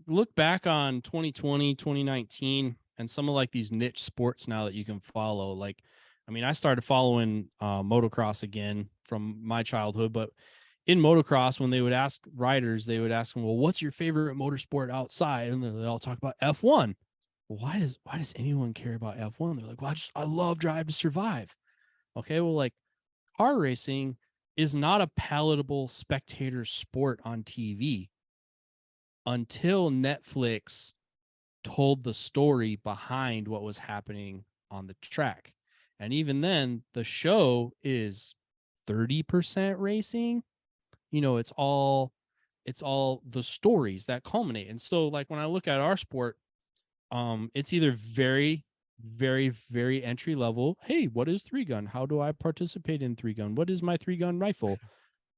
look back on 2020, 2019, and some of like these niche sports now that you can follow. Like, I mean, I started following motocross again from my childhood, but in motocross, when they would ask riders, they would ask them, well, what's your favorite motorsport outside? And they all talk about F1. Well, why does anyone care about F1? They're like, well, I love Drive to Survive. Okay, well, like car racing is not a palatable spectator sport on TV until Netflix told the story behind what was happening on the track. And even then, the show is 30% racing. It's all the stories that culminate. And so like when I look at our sport, it's either very, very, very entry level. Hey, what is 3-gun? How do I participate in 3-gun? What is my 3-gun rifle?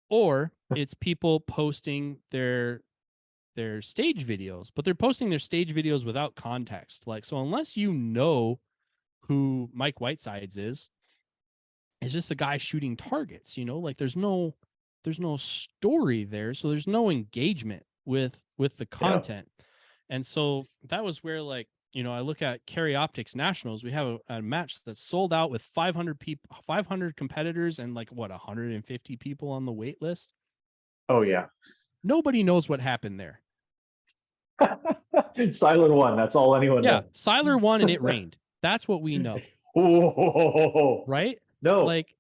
Or it's people posting their stage videos, but they're posting their stage videos without context. Like, so unless you know who Mike Whitesides is, it's just a guy shooting targets, like there's no story there. So there's no engagement with the content. And so that was where, like, I look at Carry Optics Nationals. We have a match that's sold out with 500 competitors and like 150 people on the wait list. Oh yeah. Nobody knows what happened there. Silent one. That's all anyone knows. Siler won and it rained. That's what we know. Whoa. Right? No. Like,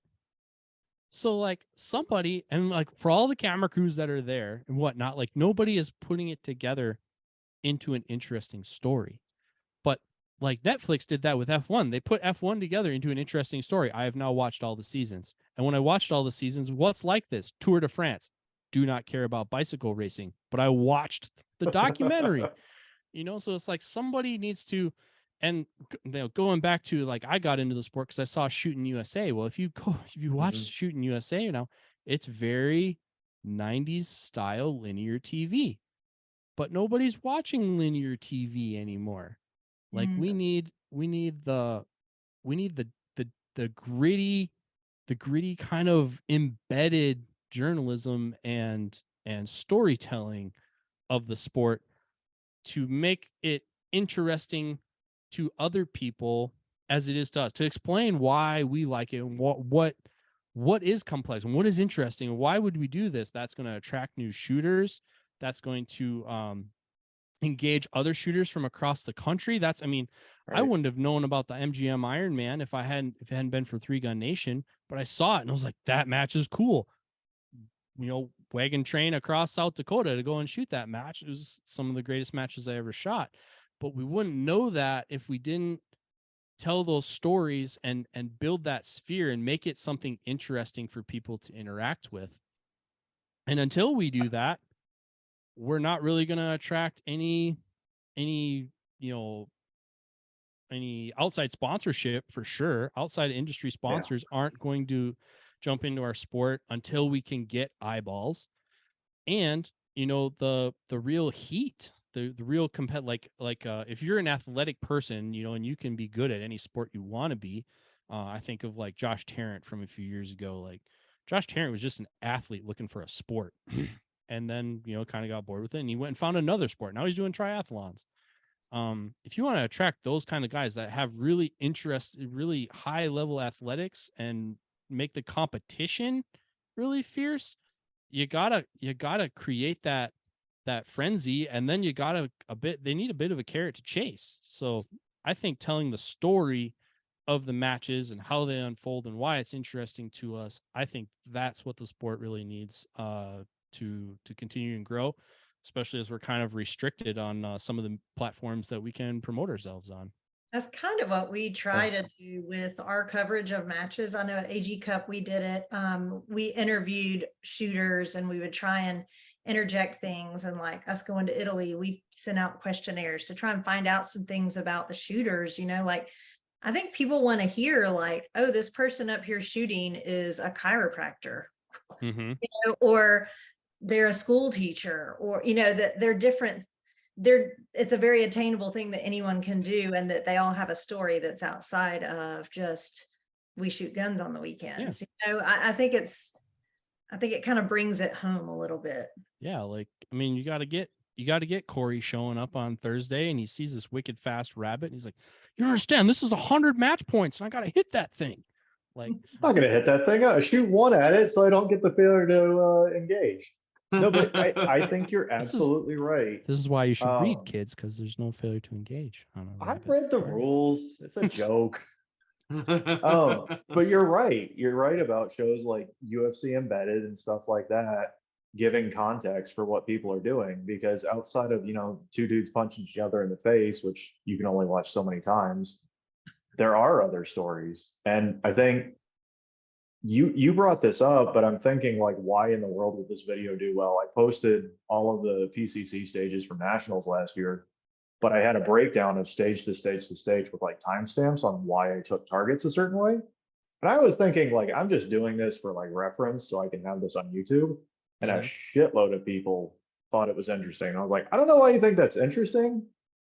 So like somebody, and like for all the camera crews that are there and whatnot, like nobody is putting it together into an interesting story. But like Netflix did that with F1. They put F1 together into an interesting story. I have now watched all the seasons. And when I watched all the seasons, what's like this? Tour de France. Do not care about bicycle racing, but I watched the documentary. So it's like somebody needs to, and going back to like I got into the sport because I saw Shooting USA. Well, if you watch Shooting USA it's very 90s style linear TV, but nobody's watching linear TV anymore. Like we need the gritty, kind of embedded journalism and storytelling of the sport to make it interesting to other people as it is to us, to explain why we like it and what is complex and what is interesting and why would we do this. That's going to attract new shooters. That's going to engage other shooters from across the country. I Right. wouldn't have known about the MGM Ironman if it hadn't been for Three Gun Nation, but I saw it and I was like, that match is cool. Wagon train across South Dakota to go and shoot that match. It was some of the greatest matches I ever shot. But we wouldn't know that if we didn't tell those stories and build that sphere and make it something interesting for people to interact with. And until we do that, we're not really going to attract any outside sponsorship for sure. Outside industry sponsors aren't going to jump into our sport until we can get eyeballs and the real heat, the real if you're an athletic person, and you can be good at any sport you want to be. I think of like Josh Tarrant from a few years ago. Like Josh Tarrant was just an athlete looking for a sport and then kind of got bored with it and he went and found another sport. Now he's doing triathlons. If you want to attract those kind of guys that have really really high level athletics and make the competition really fierce, you gotta create that frenzy, and then you gotta they need a bit of a carrot to chase. So I think telling the story of the matches and how they unfold and why it's interesting to us, I think that's what the sport really needs to continue and grow, especially as we're kind of restricted on some of the platforms that we can promote ourselves on. That's kind of what we try to do with our coverage of matches. I know at AG Cup we did it. We interviewed shooters and we would try and interject things. And like us going to Italy, we sent out questionnaires to try and find out some things about the shooters. Like I think people want to hear like, oh, this person up here shooting is a chiropractor, or they're a school teacher, or that they're different. It's a very attainable thing that anyone can do, and that they all have a story that's outside of just we shoot guns on the weekends. I think it kind of brings it home a little bit. Yeah, like you got to get Corey showing up on Thursday and he sees this wicked fast rabbit and he's like, you understand, this is 100 match points and I got to hit that thing. Like, I'm not gonna hit that thing. I shoot one at it so I don't get the failure to engage. No, but I think you're absolutely right. This is why you should read, kids, because there's no failure to engage. I've read the rules. It's a joke. But you're right. You're right about shows like UFC Embedded and stuff like that, giving context for what people are doing. Because outside of two dudes punching each other in the face, which you can only watch so many times, there are other stories. And I think you brought this up, but I'm thinking like, why in the world would this video do well? I posted all of the PCC stages from nationals last year, but I had a breakdown of stage to stage to stage with like timestamps on why I took targets a certain way. And I was thinking like, I'm just doing this for like reference so I can have this on YouTube. And a shitload of people thought it was interesting. I was like, I don't know why you think that's interesting,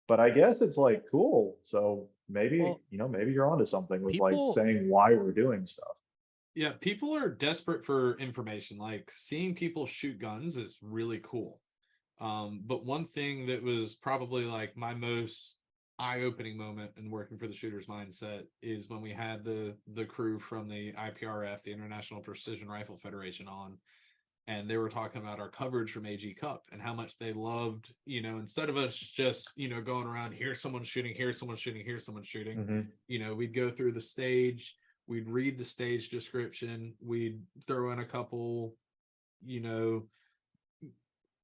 but I guess it's like cool. So maybe, maybe you're onto something with like saying why we're doing stuff. Yeah, people are desperate for information. Like seeing people shoot guns is really cool. But one thing that was probably like my most eye-opening moment in working for the Shooter's Mindset is when we had the crew from the IPRF, the International Precision Rifle Federation, on, and they were talking about our coverage from AG Cup and how much they loved, instead of us just, going around, here's someone shooting, here's someone shooting, here's someone shooting, we'd go through the stage. we'd read the stage description, we'd throw in a couple, you know,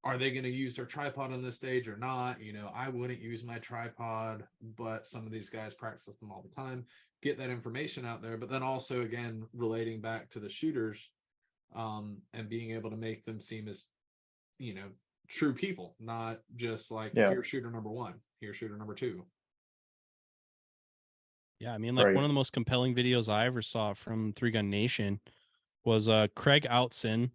are they going to use their tripod on this stage or not? You know, I wouldn't use my tripod, but some of these guys practice with them all the time. Get that information out there, but then also again relating back to the shooters, and being able to make them seem as, you know, true people, not just like, here's shooter number one, here's shooter number two. Yeah, I mean, like one of the most compelling videos I ever saw from Three Gun Nation was Craig Outson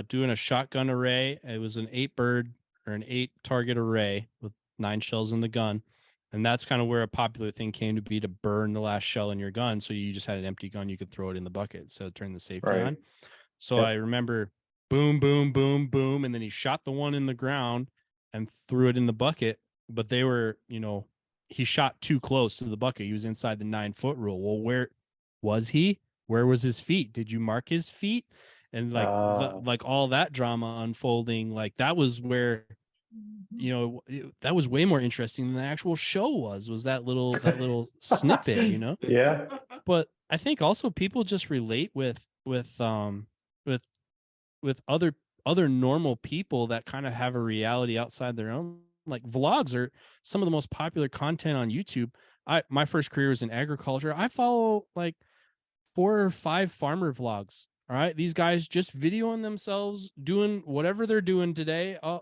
doing a shotgun array. It was an 8 target array with 9 shells in the gun. And that's kind of where a popular thing came to be, to burn the last shell in your gun. So you just had an empty gun, you could throw it in the bucket. So turn the safety on. So I remember boom, boom, boom, boom. And then he shot the one in the ground and threw it in the bucket. But they were, you know, he shot too close to the bucket. He was inside the 9-foot rule. Well, where was he? Where was his feet? Did you mark his feet? And like, like all that drama unfolding, like that was where, you know, that was way more interesting than the actual show was that little snippet, you know? Yeah. But I think also people just relate with other normal people that kind of have a reality outside their own. Like vlogs are some of the most popular content on YouTube. My first career was in agriculture. I follow like 4 or 5 farmer vlogs. All right. These guys just videoing themselves doing whatever they're doing today. Oh,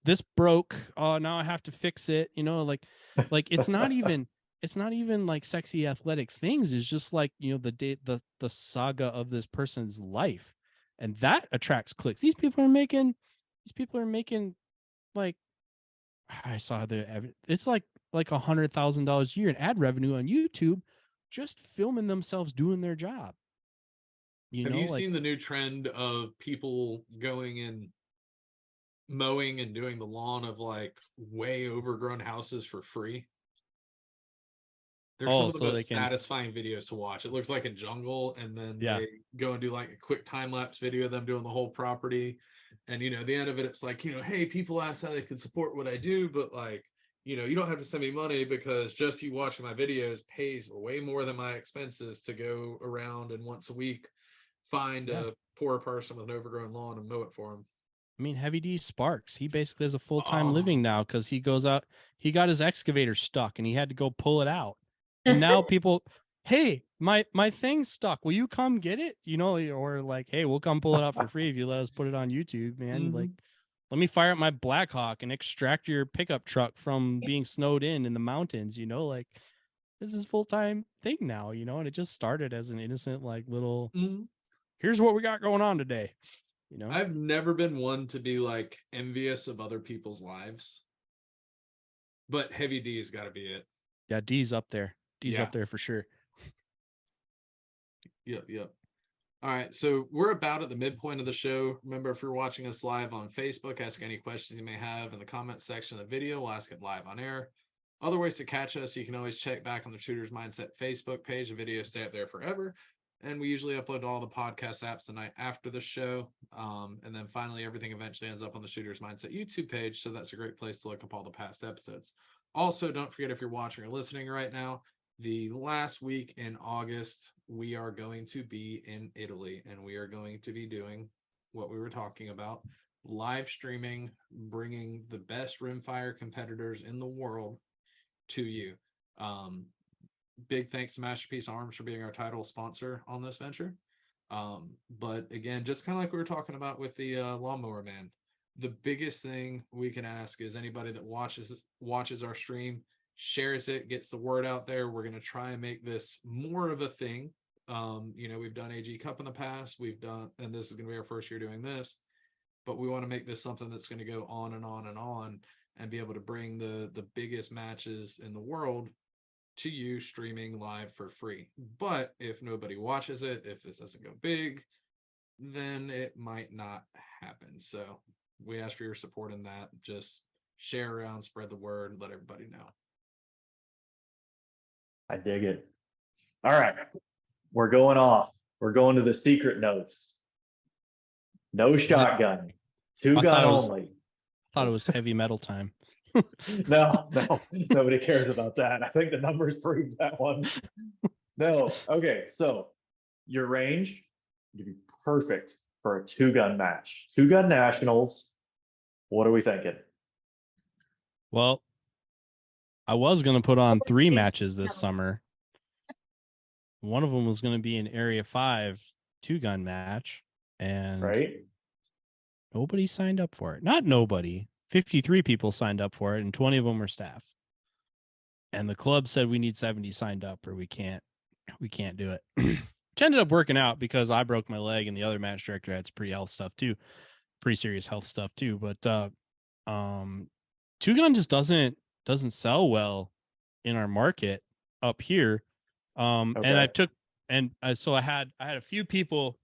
this broke. Now I have to fix it. You know, like it's not even like sexy athletic things. It's just like, you know, the saga of this person's life. And that attracts clicks. These people are making like, I saw it's like $100,000 a year in ad revenue on YouTube, just filming themselves doing their job. Have you seen the new trend of people going and mowing and doing the lawn of like way overgrown houses for free? They're some of the most satisfying videos to watch. It looks like a jungle, and then they go and do like a quick time-lapse video of them doing the whole property. And, you know, at the end of it, it's like, you know, hey, people asked how they could support what I do, but like, you know, you don't have to send me money because just you watching my videos pays way more than my expenses to go around and once a week find a poor person with an overgrown lawn and mow it for them. I mean, Heavy D Sparks, he basically has a full-time living now because he goes out, he got his excavator stuck and he had to go pull it out. And now people, hey, my thing's stuck. Will you come get it? You know, or like, hey, we'll come pull it out for free if you let us put it on YouTube, man. Like, let me fire up my Blackhawk and extract your pickup truck from being snowed in the mountains, you know, like this is full-time thing now, you know, and it just started as an innocent, like little, here's what we got going on today. You know, I've never been one to be like envious of other people's lives, but Heavy D's got to be it. Yeah, D's up there. D's up there for sure. Yep. All right, so we're about at the midpoint of the show. Remember, if you're watching us live on Facebook, ask any questions you may have in the comment section of the video. We'll ask it live on air. Other ways to catch us, you can always check back on the Shooters Mindset Facebook page. The videos stay up there forever. And we usually upload all the podcast apps the night after the show. And then finally, everything eventually ends up on the Shooters Mindset YouTube page. So that's a great place to look up all the past episodes. Also, don't forget, if you're watching or listening right now, the last week in August, we are going to be in Italy, and we are going to be doing what we were talking about, live streaming, bringing the best rimfire competitors in the world to you. Big thanks to Masterpiece Arms for being our title sponsor on this venture. But again, just kind of like we were talking about with the lawnmower man, the biggest thing we can ask is anybody that watches our stream, shares it, gets the word out there. We're going to try and make this more of a thing. You know, we've done AG Cup in the past, and this is going to be our first year doing this, but we want to make this something that's going to go on and on and on, and be able to bring the biggest matches in the world to you streaming live for free. But if nobody watches it, if this doesn't go big, then it might not happen. So we ask for your support in that. Just share around, spread the word, let everybody know. I dig it. All right. We're going off. We're going to the secret notes. No shotgun. 2 gun only. I thought it was heavy metal time. No, nobody cares about that. I think the numbers prove that one. No, okay, so your range, you'd be perfect for a two-gun match. Two-gun nationals. What are we thinking? Well, I was going to put on 3 Thanks. matches this summer. One of them was going to be an Area 5 two-gun match, and Right? nobody signed up for it. Not nobody. 53 people signed up for it, and 20 of them were staff. And the club said we need 70 signed up, or we can't do it. Which ended up working out because I broke my leg, and the other match director had some pretty serious health stuff too. But two gun just doesn't sell well in our market up here. And I Okay. took so I had a few people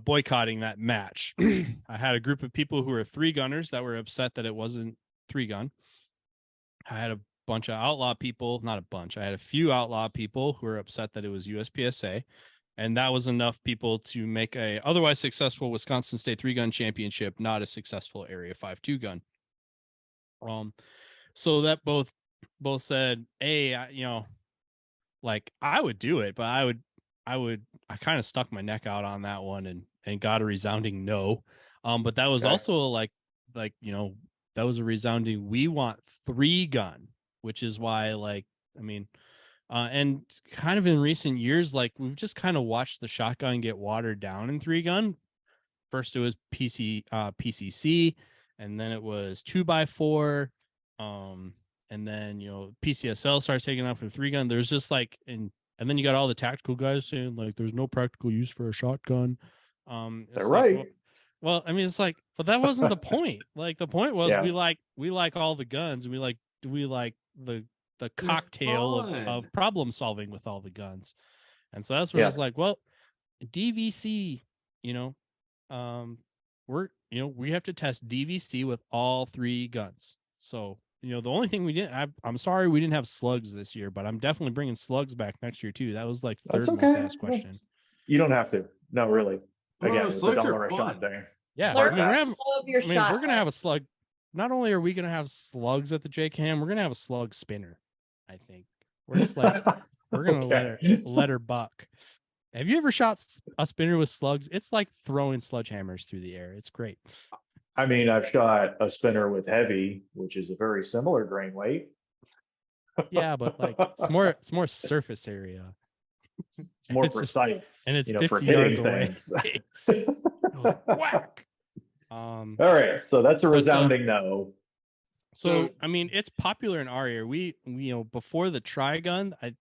boycotting that match. I had a group of people who were 3-gunners that were upset that it wasn't 3-gun. I had a bunch of outlaw people, not a bunch. I had a few outlaw people who were upset that it was USPSA, and that was enough people to make a otherwise successful Wisconsin State 3-gun championship not a successful Area 5 2-gun. So that both said, hey, like I would do it, but I kind of stuck my neck out on that one and got a resounding no. But that was Okay. also like that was a resounding we want 3-gun, which is why and kind of in recent years, like we've just kind of watched the shotgun get watered down in 3-gun. First it was PCC, and then it was 2x4, and then PCSL starts taking off for 3-gun. There's just like and then you got all the tactical guys saying like there's no practical use for a shotgun. They're like, right. well, I mean, it's like, but that wasn't the point. Like the point was Yeah. we like all the guns, and we like the cocktail of fun. problem solving with all the guns. And so that's where it's like, well, DVC, we have to test DVC with all 3 guns. So, the only thing we didn't, I'm sorry we didn't have slugs this year, but I'm definitely bringing slugs back next year too. That was like That's third most okay. asked question. You don't have to. No, really. Again, Oh, it's a slugs dollar are a shot fun. thing. Yeah, Hard I mean, pass. Love your we're shot. gonna have a slug. Not only are we gonna have slugs at the JCAM, we're gonna have a slug spinner. I think we're just like we're gonna Okay. let her buck. Have you ever shot a spinner with slugs? It's like throwing sledgehammers through the air. It's great. I mean, I've shot a spinner with heavy, which is a very similar grain weight. Yeah, but like it's more surface area. It's more It's just- precise. and it's for 50 yards hitting away. things. Whack. All right, so that's a resounding no. So So- I mean, it's popular in our area. We before the Trigun, I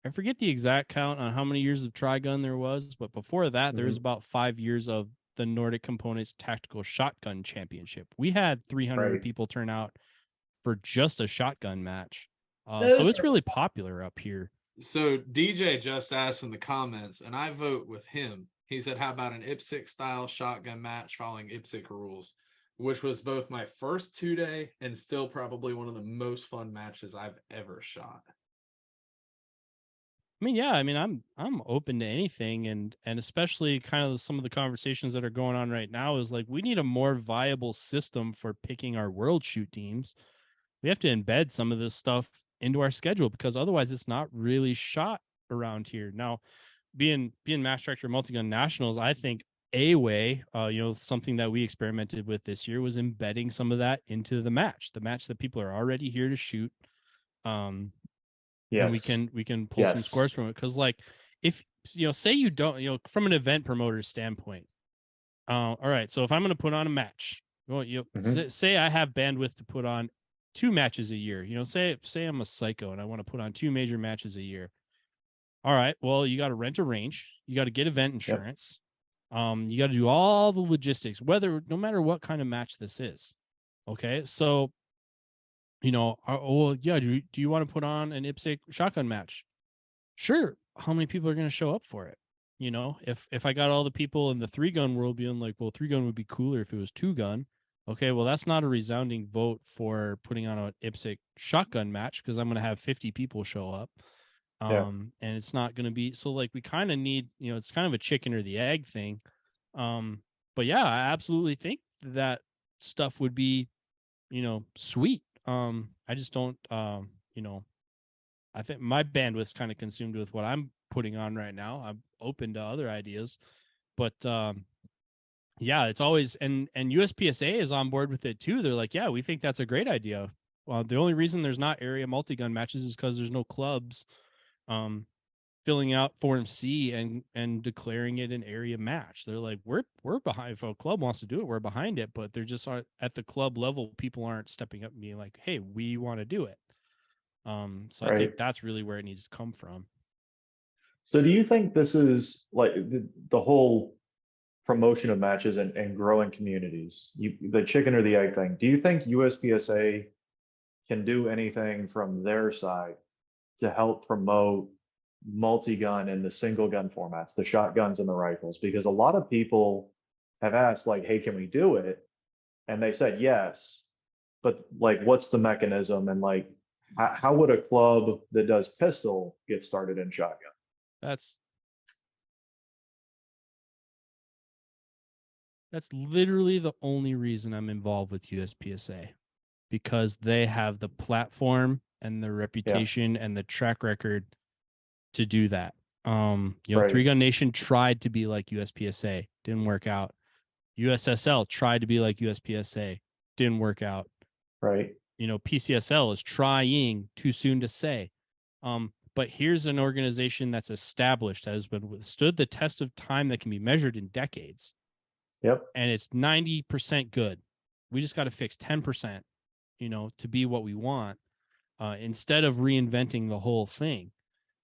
forget the exact count on how many years of Trigun there was, but before that, there was about 5 years of the Nordic Components Tactical Shotgun Championship. We had 300 Right. people turn out for just a shotgun match. So Those it's are- really popular up here. So DJ just asked in the comments, and I vote with him. He said, how about an IPSC style shotgun match following IPSC rules, which was both my first 2-day and still probably one of the most fun matches I've ever shot. I mean, yeah, I mean, I'm open to anything, and especially kind of some of the conversations that are going on right now is like we need a more viable system for picking our world shoot teams. We have to embed some of this stuff into our schedule because otherwise it's not really shot around here. Now, being match director of Multigun Nationals, I think a way, something that we experimented with this year was embedding some of that into the match that people are already here to shoot. Yes. And we can pull some Yes. scores from it. Cause like if say you don't, from an event promoter standpoint, all right. So if I'm going to put on a match, well, say I have bandwidth to put on 2 matches a year, say I'm a psycho and I want to put on 2 major matches a year. All right. Well, you got to rent a range. You got to get event insurance. You got to do all the logistics, no matter what kind of match this is. Okay. So, do you want to put on an IPSC shotgun match? Sure. How many people are going to show up for it? If I got all the people in the 3-gun world being like, well, 3-gun would be cooler if it was 2-gun. Okay, well, that's not a resounding vote for putting on an IPSC shotgun match because I'm going to have 50 people show up. And it's not going to be so like we kind of need, it's kind of a chicken or the egg thing. But yeah, I absolutely think that stuff would be, sweet. I just don't, I think my bandwidth's kind of consumed with what I'm putting on right now. I'm open to other ideas, but yeah, it's always and USPSA is on board with it too. They're like, yeah, we think that's a great idea. Well, the only reason there's not area multi-gun matches is because there's no clubs filling out Form C and declaring it an area match. They're like, we're behind. If a club wants to do it, we're behind it, but they're just aren't at the club level. People aren't stepping up and being like, hey, we want to do it. So I think Right. that's really where it needs to come from. So do you think this is like the whole promotion of matches and growing communities, the chicken or the egg thing? Do you think USPSA can do anything from their side to help promote multi-gun and the single gun formats, the shotguns and the rifles? Because a lot of people have asked, like, hey, can we do it? And they said yes, but like, what's the mechanism? And like, how would a club that does pistol get started in shotgun? That's literally the only reason I'm involved with USPSA, because they have the platform and the reputation and the track record to do that. Right. Three Gun Nation tried to be like USPSA, didn't work out. USSL tried to be like USPSA, didn't work out. Right. PCSL is trying, too soon to say. But here's an organization that's established, that has been withstood the test of time, that can be measured in decades. Yep. And it's 90% good. We just got to fix 10%, to be what we want, instead of reinventing the whole thing.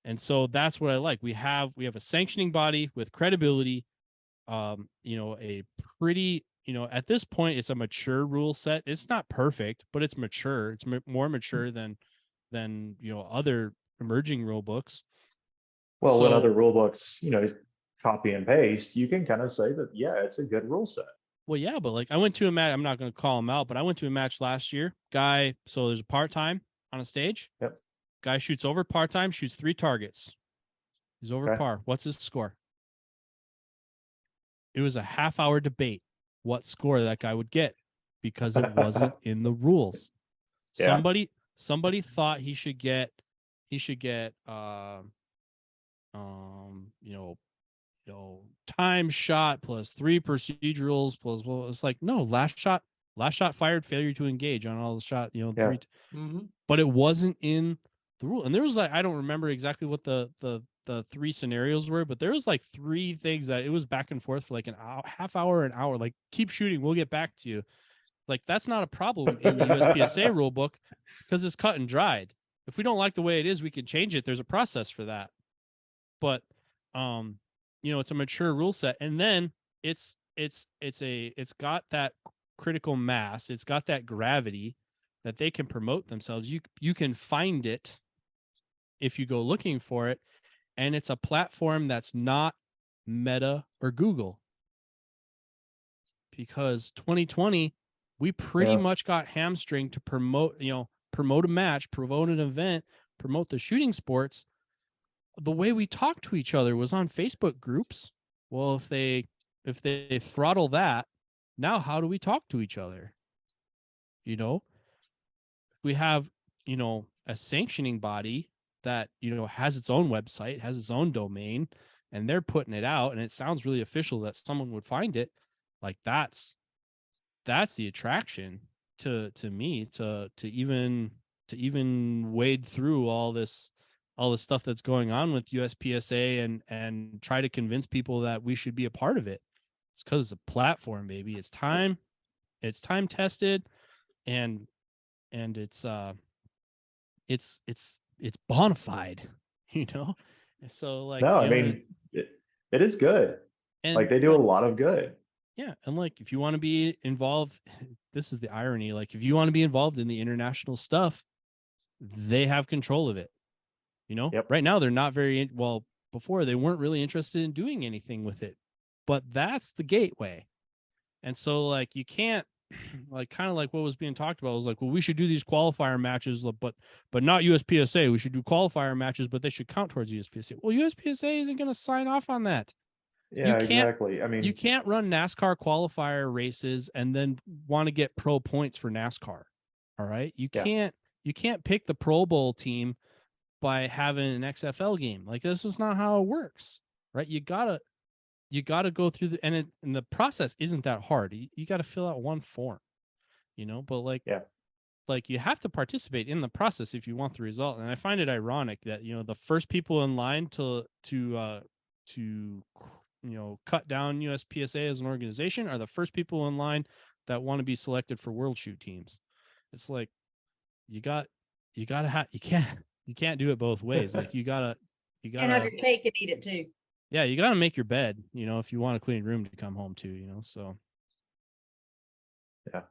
And so that's what I like. We have a sanctioning body with credibility, a pretty, at this point, it's a mature rule set. It's not perfect, but it's mature. It's more mature than other emerging rule books. Well, when other rule books, copy and paste, you can kind of say that, yeah, it's a good rule set. Well, yeah, but like I went to a match, I'm not going to call him out, but I went to a match last year. Guy, so there's a part-time on a stage. Yep. Guy shoots over part-time, shoots 3 targets. He's over par. What's his score? It was a half-hour debate what score that guy would get, because it wasn't in the rules. Yeah. Somebody thought he should get time shot plus 3 procedurals plus, well, it's like, no, last shot fired, failure to engage on all the shot, 3. Mm-hmm. But it wasn't in the rule. And there was like, I don't remember exactly what the 3 scenarios were, but there was like 3 things that it was back and forth for like an hour, half hour, an hour, like, keep shooting, we'll get back to you. Like, that's not a problem in the USPSA rule book, because it's cut and dried. If we don't like the way it is, we can change it. There's a process for that. But it's a mature rule set, and then it's got that critical mass, it's got that gravity that they can promote themselves. You can find it if you go looking for it, and it's a platform that's not Meta or Google, because 2020 we pretty much got hamstringed to promote a match, promote an event, promote the shooting sports. The way we talk to each other was on Facebook groups. Well, if they throttle that, now how do we talk to each other? We have, a sanctioning body that, has its own website, has its own domain, and they're putting it out, and it sounds really official that someone would find it. Like, that's the attraction to me, to even wade through all this stuff that's going on with USPSA and try to convince people that we should be a part of it. It's because it's a platform, baby. It's time tested, and it's bona fide, So like, no, I mean, it is good. And like, they do a lot of good. Yeah. And like, if you want to be involved, this is the irony. Like, if you want to be involved in the international stuff, they have control of it. Right now they're not very well. Before, they weren't really interested in doing anything with it, but that's the gateway. And so like, you can't, like, kind of like what was being talked about was like, well, we should do these qualifier matches, but not USPSA. We should do qualifier matches, but they should count towards USPSA. Well, USPSA isn't going to sign off on that. Yeah, exactly. I mean, you can't run NASCAR qualifier races and then want to get pro points for NASCAR. All right. Yeah. You can't pick the Pro Bowl team by having an XFL game. Like this is not how it works. Right. You gotta go through and the process isn't that hard. You gotta fill out one form, but Yeah. like you have to participate in the process if you want the result. And I find it ironic that, the first people in line to cut down USPSA as an organization are the first people in line that want to be selected for world shoot teams. It's like you gotta have you can't do it both ways. Like you Can't have gotta your cake and eat it too. yeah, you gotta make your bed, if you want a clean room to come home to, so Yeah.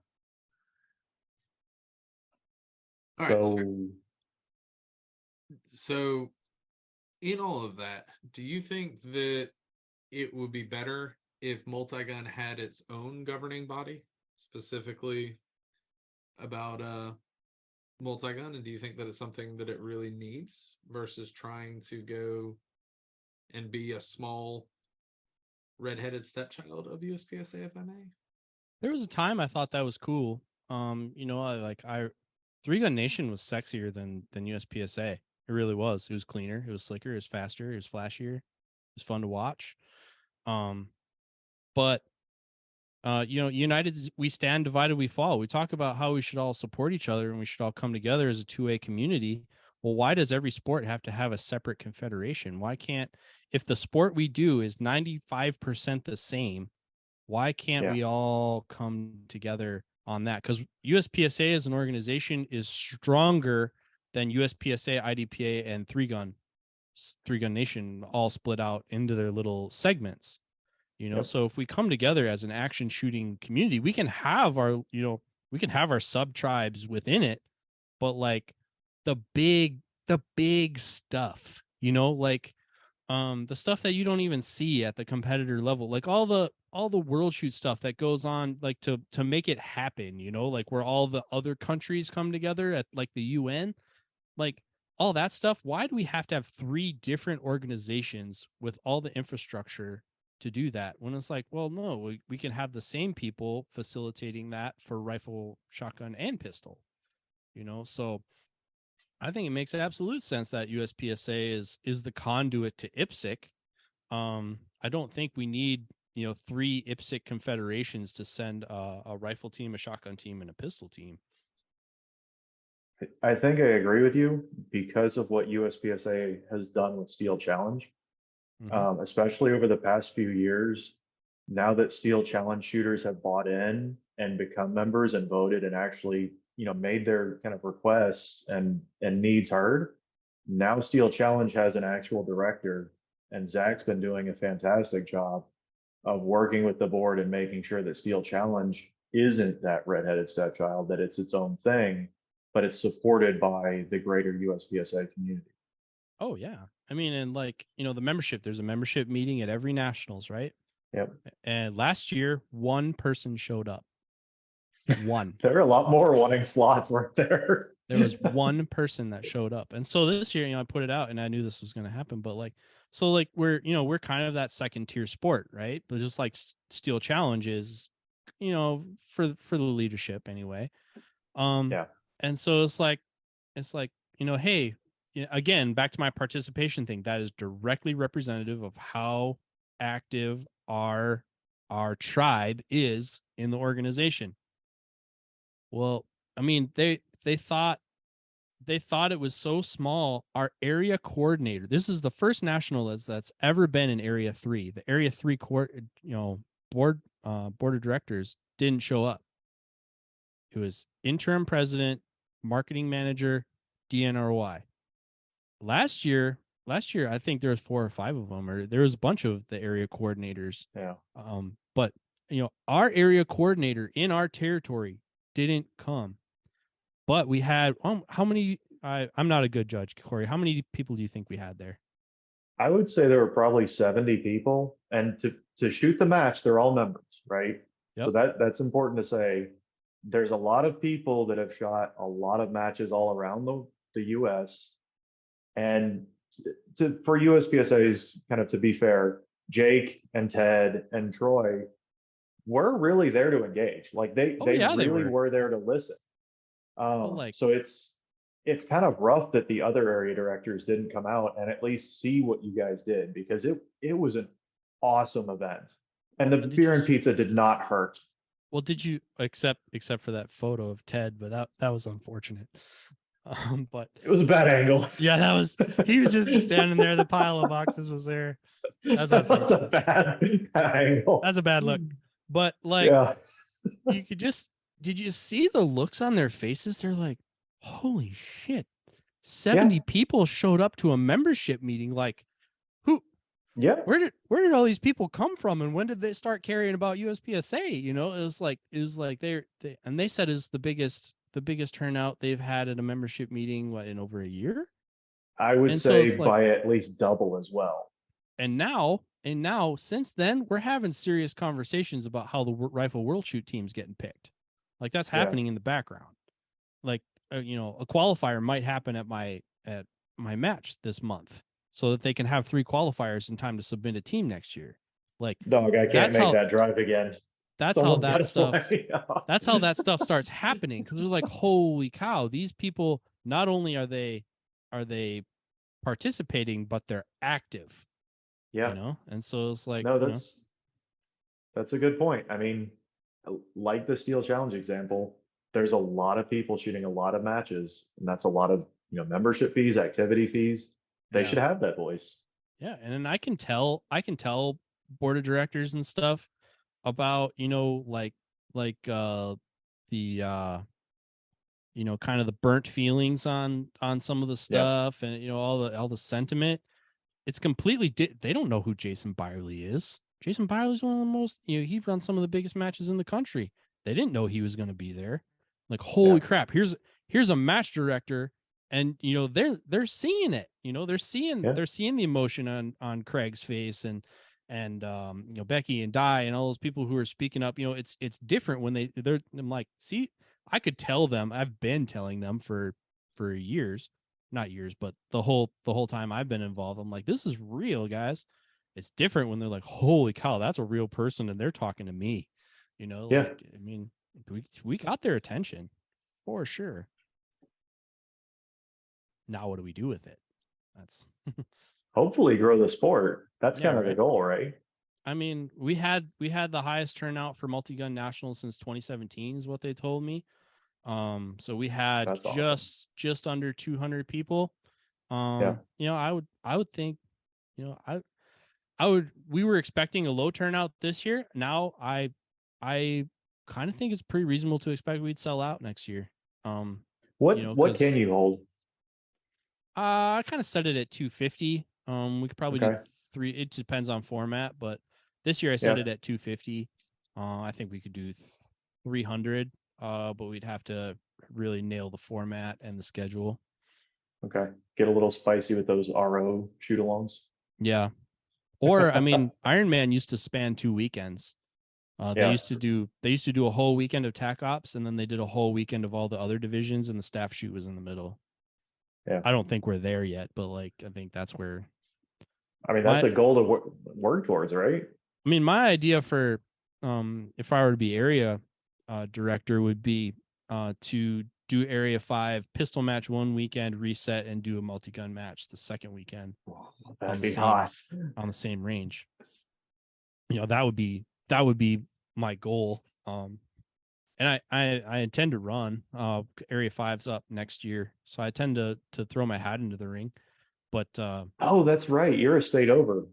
All right. So in all of that, do you think that it would be better if Multigun had its own governing body, specifically about Multigun? And do you think that it's something that it really needs versus trying to go and be a small redheaded stepchild of USPSA, if I may? there was a time I thought that was cool. Three Gun Nation was sexier than USPSA. It really was. It was cleaner. It was slicker. It was faster. It was flashier. It was fun to watch. But united we stand, divided we fall. We talk about how we should all support each other and we should all come together as a two-way community. Well, why does every sport have to have a separate confederation? Why can't, if the sport we do is 95% the same, why can't we all come together on that? Because USPSA as an organization is stronger than USPSA, IDPA, and Three Gun Nation all split out into their little segments. So if we come together as an action shooting community, we can have our sub tribes within it, but like the big stuff, the stuff that you don't even see at the competitor level, like all the world shoot stuff that goes on, like to make it happen, like where all the other countries come together at like the UN, like all that stuff. Why do we have to have 3 different organizations with all the infrastructure to do that when it's like, well, no, we can have the same people facilitating that for rifle, shotgun, and pistol, so I think it makes absolute sense that USPSA is the conduit to IPSC. I don't think we need 3 IPSC confederations to send a rifle team, a shotgun team, and a pistol team. I think I agree with you because of what USPSA has done with Steel Challenge. Especially over the past few years, now that Steel Challenge shooters have bought in and become members and voted and actually, made their kind of requests and needs heard. Now Steel Challenge has an actual director, and Zach's been doing a fantastic job of working with the board and making sure that Steel Challenge isn't that redheaded stepchild, that it's its own thing, but it's supported by the greater USPSA community. Oh yeah. I mean, and like, the membership, there's a membership meeting at every nationals, right? Yep. And last year, 1 person showed up. 1. There are a lot more wanting slots, weren't there? There was 1 person that showed up. And so this year, I put it out and I knew this was going to happen, but like, so like we're kind of that second tier sport, right? But just like Steel Challenge is, for the leadership anyway. Yeah. And so it's like, hey, again, back to my participation thing, that is directly representative of how active our tribe is in the organization. Well, I mean, they thought it was so small. Our area coordinator, this is the first national that's ever been in Area 3. The Area 3 board of directors didn't show up. It was interim president, marketing manager, DNRY. Last year, I think there was 4 or 5 of them, or there was a bunch of the area coordinators. Yeah. But our area coordinator in our territory didn't come. But we had how many? I'm not a good judge, Corey. How many people do you think we had there? I would say there were probably 70 people, and to shoot the match, they're all members, right? Yep. So that's important to say. There's a lot of people that have shot a lot of matches all around the U.S. And for USPSA's kind of, to be fair, Jake and Ted and Troy were really there to engage. Like they really were there to listen. like- So it's kind of rough that the other area directors didn't come out and at least see what you guys did, because it was an awesome event. And the Did beer you- and pizza did not hurt. Well, did you except for that photo of Ted, but that was unfortunate. But It was a bad angle. yeah, he was just standing there. The pile of boxes was there. That's That was a unfortunate. bad angle. That's a bad look. But like, Yeah. you could just, did you see the looks on their faces? They're like, holy shit. 70 people showed up to a membership meeting. Like, Yeah. where did all these people come from, and when did they start caring about USPSA? You know, it was like and they said it's the biggest turnout they've had at a membership meeting in over a year. I would And so say it's like- by at least double as well. And now since then, we're having serious conversations about how the rifle world shoot team's getting picked. Like, that's Yeah. happening in the background. Like, a qualifier might happen at my match this month, so that they can have 3 qualifiers in time to submit a team next year. Like, Dog, I can't That's make how- that drive again. that's Someone's how gotta that stuff. fly me off. That's how that stuff starts happening, because they're like, holy cow, these people, not only are they participating, but they're active. Yeah. And so it's like, No, that's a good point. I mean, like the Steel Challenge example, there's a lot of people shooting a lot of matches, and that's a lot of membership fees, activity fees. They Yeah. should have that voice. yeah. And then I can tell board of directors and stuff about, the kind of the burnt feelings on some of the stuff, and all the sentiment. It's completely they don't know who Jason Byerly is. Jason Byerly's one of the most, he runs some of the biggest matches in the country. They didn't know he was going to be there. Like, holy crap, here's a match director, and they're seeing it. They're seeing the emotion on Craig's face, and Becky and Di and all those people who are speaking up. It's different when they're. I'm like, see, I could tell them. I've been telling them for years, not years, but the whole time I've been involved. I'm like, this is real, guys. It's different when they're like, holy cow, that's a real person, and they're talking to me. Yeah. Like, I mean, we got their attention for sure. Now what do we do with it? That's Hopefully grow the sport. That's kind of the right. goal, right? I mean, we had the highest turnout for Multigun Nationals since 2017 is what they told me. So we had That's awesome. just under 200 people. I would think, we were expecting a low turnout this year. Now I kind of think it's pretty reasonable to expect we'd sell out next year. What can you hold? I kind of set it at 250. We could probably do Okay. 3. It depends on format, but this year I set it at 250. I think we could do 300, but we'd have to really nail the format and the schedule. Okay. Get a little spicy with those RO shoot-alongs. Yeah. Or, I mean, Iron Man used to span 2 weekends. They used to do a whole weekend of TAC Ops, and then they did a whole weekend of all the other divisions, and the staff shoot was in the middle. Yeah. I don't think we're there yet, but I think that's where. I mean, that's a goal to work towards, right? I mean, my idea for, if I were to be area director, would be to do Area 5 pistol match one weekend, reset, and do a multi-gun match the second weekend. That'd be hot. On the same range. That would be my goal. And I intend to run. Area 5's up next year, so I tend to throw my hat into the ring. But Oh, that's right. You're a state over.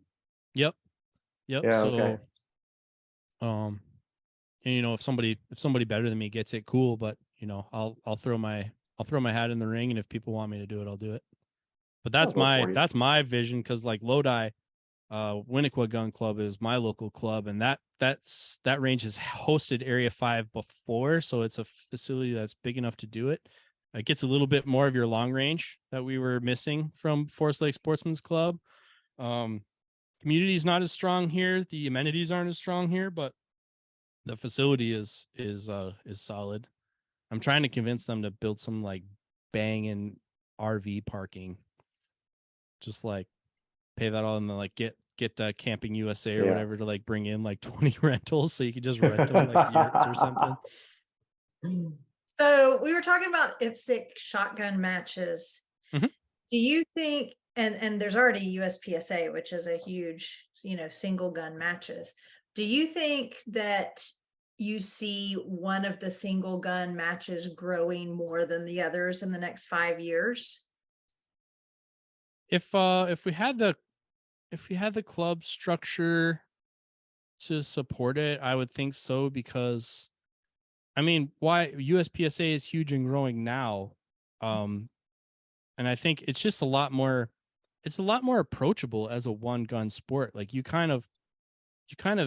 Yep. Yeah, So, okay. and if somebody better than me gets it, cool. But I'll throw my hat in the ring, and if people want me to do it, I'll do it. But that's I'll go for you. that's my vision, because like Lodi, Winnequa Gun Club is my local club, and that range has hosted Area 5 before, so it's a facility that's big enough to do it. It gets a little bit more of your long range that we were missing from Forest Lake Sportsman's Club. Community's not as strong here. The amenities aren't as strong here, but the facility is solid. I'm trying to convince them to build some like banging RV parking. Just like pay that all and then like get Camping USA or whatever to like bring in like 20 rentals, so you could just rent them like yurts or something. So we were talking about IPSC shotgun matches. Mhm. Do you think, and there's already USPSA, which is a huge, single gun matches. Do you think that you see one of the single gun matches growing more than the others in the next 5 years? If we had the club structure to support it, I would think so, because I mean, why USPSA is huge and growing now. And I think it's just a lot more approachable as a one gun sport. Like you kind of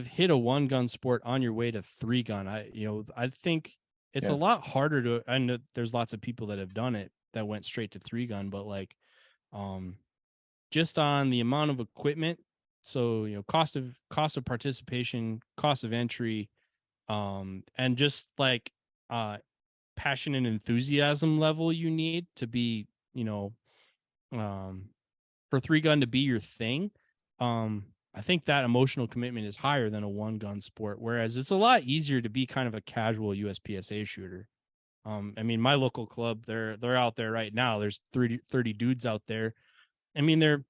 hit a one gun sport on your way to three gun. I think it's a Yeah. lot harder to, I know there's lots of people that have done it that went straight to three gun, but like just on the amount of equipment, so cost of participation, cost of entry, and just like passion and enthusiasm level you need to be, for three gun to be your thing. I think that emotional commitment is higher than a one gun sport, whereas it's a lot easier to be kind of a casual USPSA shooter. I mean, my local club, they're out there right now. There's 30 dudes out there. I mean, they're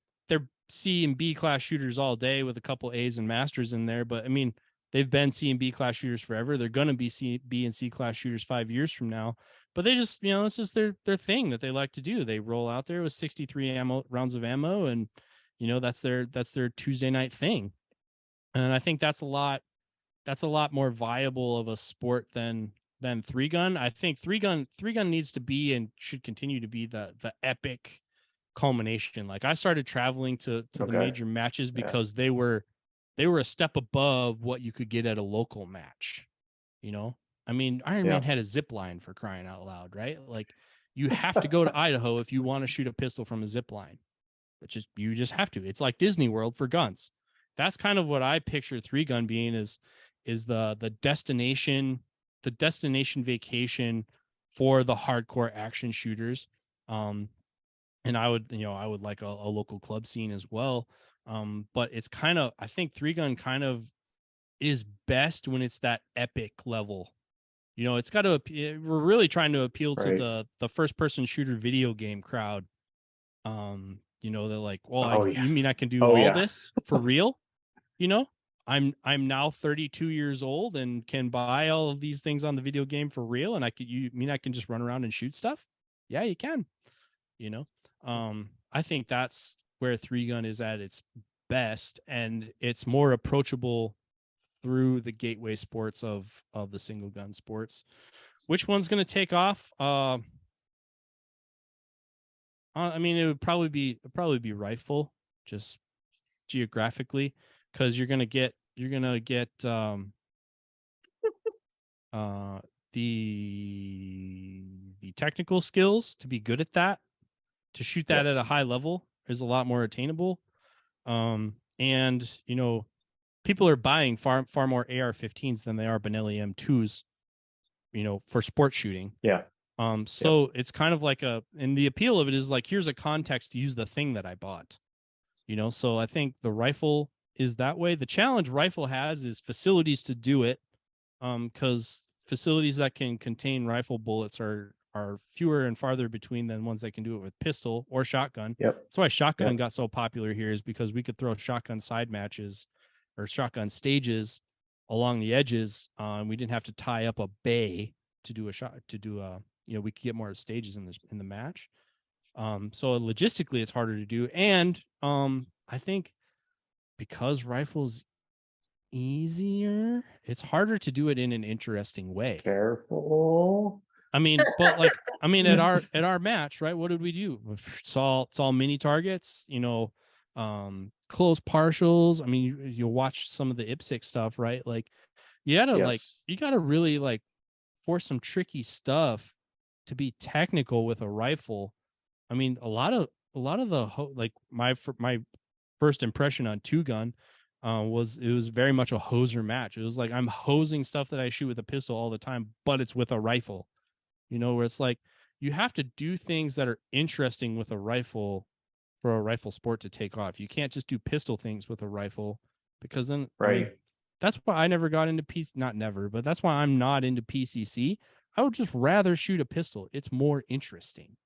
C and B class shooters all day with a couple A's and masters in there, but I mean, they've been C and B class shooters forever. They're going to be B and C class shooters 5 years from now, but they just, it's just their thing that they like to do. They roll out there with 63 rounds of ammo, and that's their Tuesday night thing. And I think that's a lot more viable of a sport than three gun. I think three gun needs to be and should continue to be the epic culmination. Like I started traveling to the major matches because they were a step above what you could get at a local match. I mean, Iron Man had a zip line, for crying out loud, right? Like you have to go to Idaho if you want to shoot a pistol from a zip line. You just have to. It's like Disney World for guns. That's kind of what I picture three gun being, is the destination vacation for the hardcore action shooters. And I would like a local club scene as well. But it's kind of, I think three gun kind of is best when it's that epic level. It's got to, we're really trying to appeal to the first person shooter video game crowd. They're like, well, you mean I can do all this for real? I'm now 32 years old and can buy all of these things on the video game for real, and you mean I can just run around and shoot stuff? Yeah, you can. I think that's where three gun is at its best, and it's more approachable through the gateway sports of the single gun sports. Which one's going to take off? I mean, it would probably be rifle, just geographically, because you're gonna get the technical skills to be good at that. To shoot that at a high level is a lot more attainable. And people are buying far more AR-15s than they are Benelli M2s, for sport shooting. Yeah. So it's kind of like and the appeal of it is like, here's a context to use the thing that I bought, so I think the rifle is that way. The challenge rifle has is facilities to do it. Because facilities that can contain rifle bullets are fewer and farther between than ones that can do it with pistol or shotgun. Yep. That's why shotgun got so popular here, is because we could throw shotgun side matches or shotgun stages along the edges. We didn't have to tie up a bay to do we could get more stages in the match. So logistically it's harder to do. And I think because rifles easier, it's harder to do it in an interesting way. Careful. I mean, but like, at our match, right? What did we do? It's all mini targets, close partials. I mean, you'll watch some of the IPSC stuff, right? Like, you gotta really like force some tricky stuff to be technical with a rifle. I mean, a lot of the my first impression on two gun was very much a hoser match. It was like, I'm hosing stuff that I shoot with a pistol all the time, but it's with a rifle. Where it's like you have to do things that are interesting with a rifle for a rifle sport to take off. You can't just do pistol things with a rifle, because then right. That's why I never got into not never, but that's why I'm not into PCC. I would just rather shoot a pistol. It's more interesting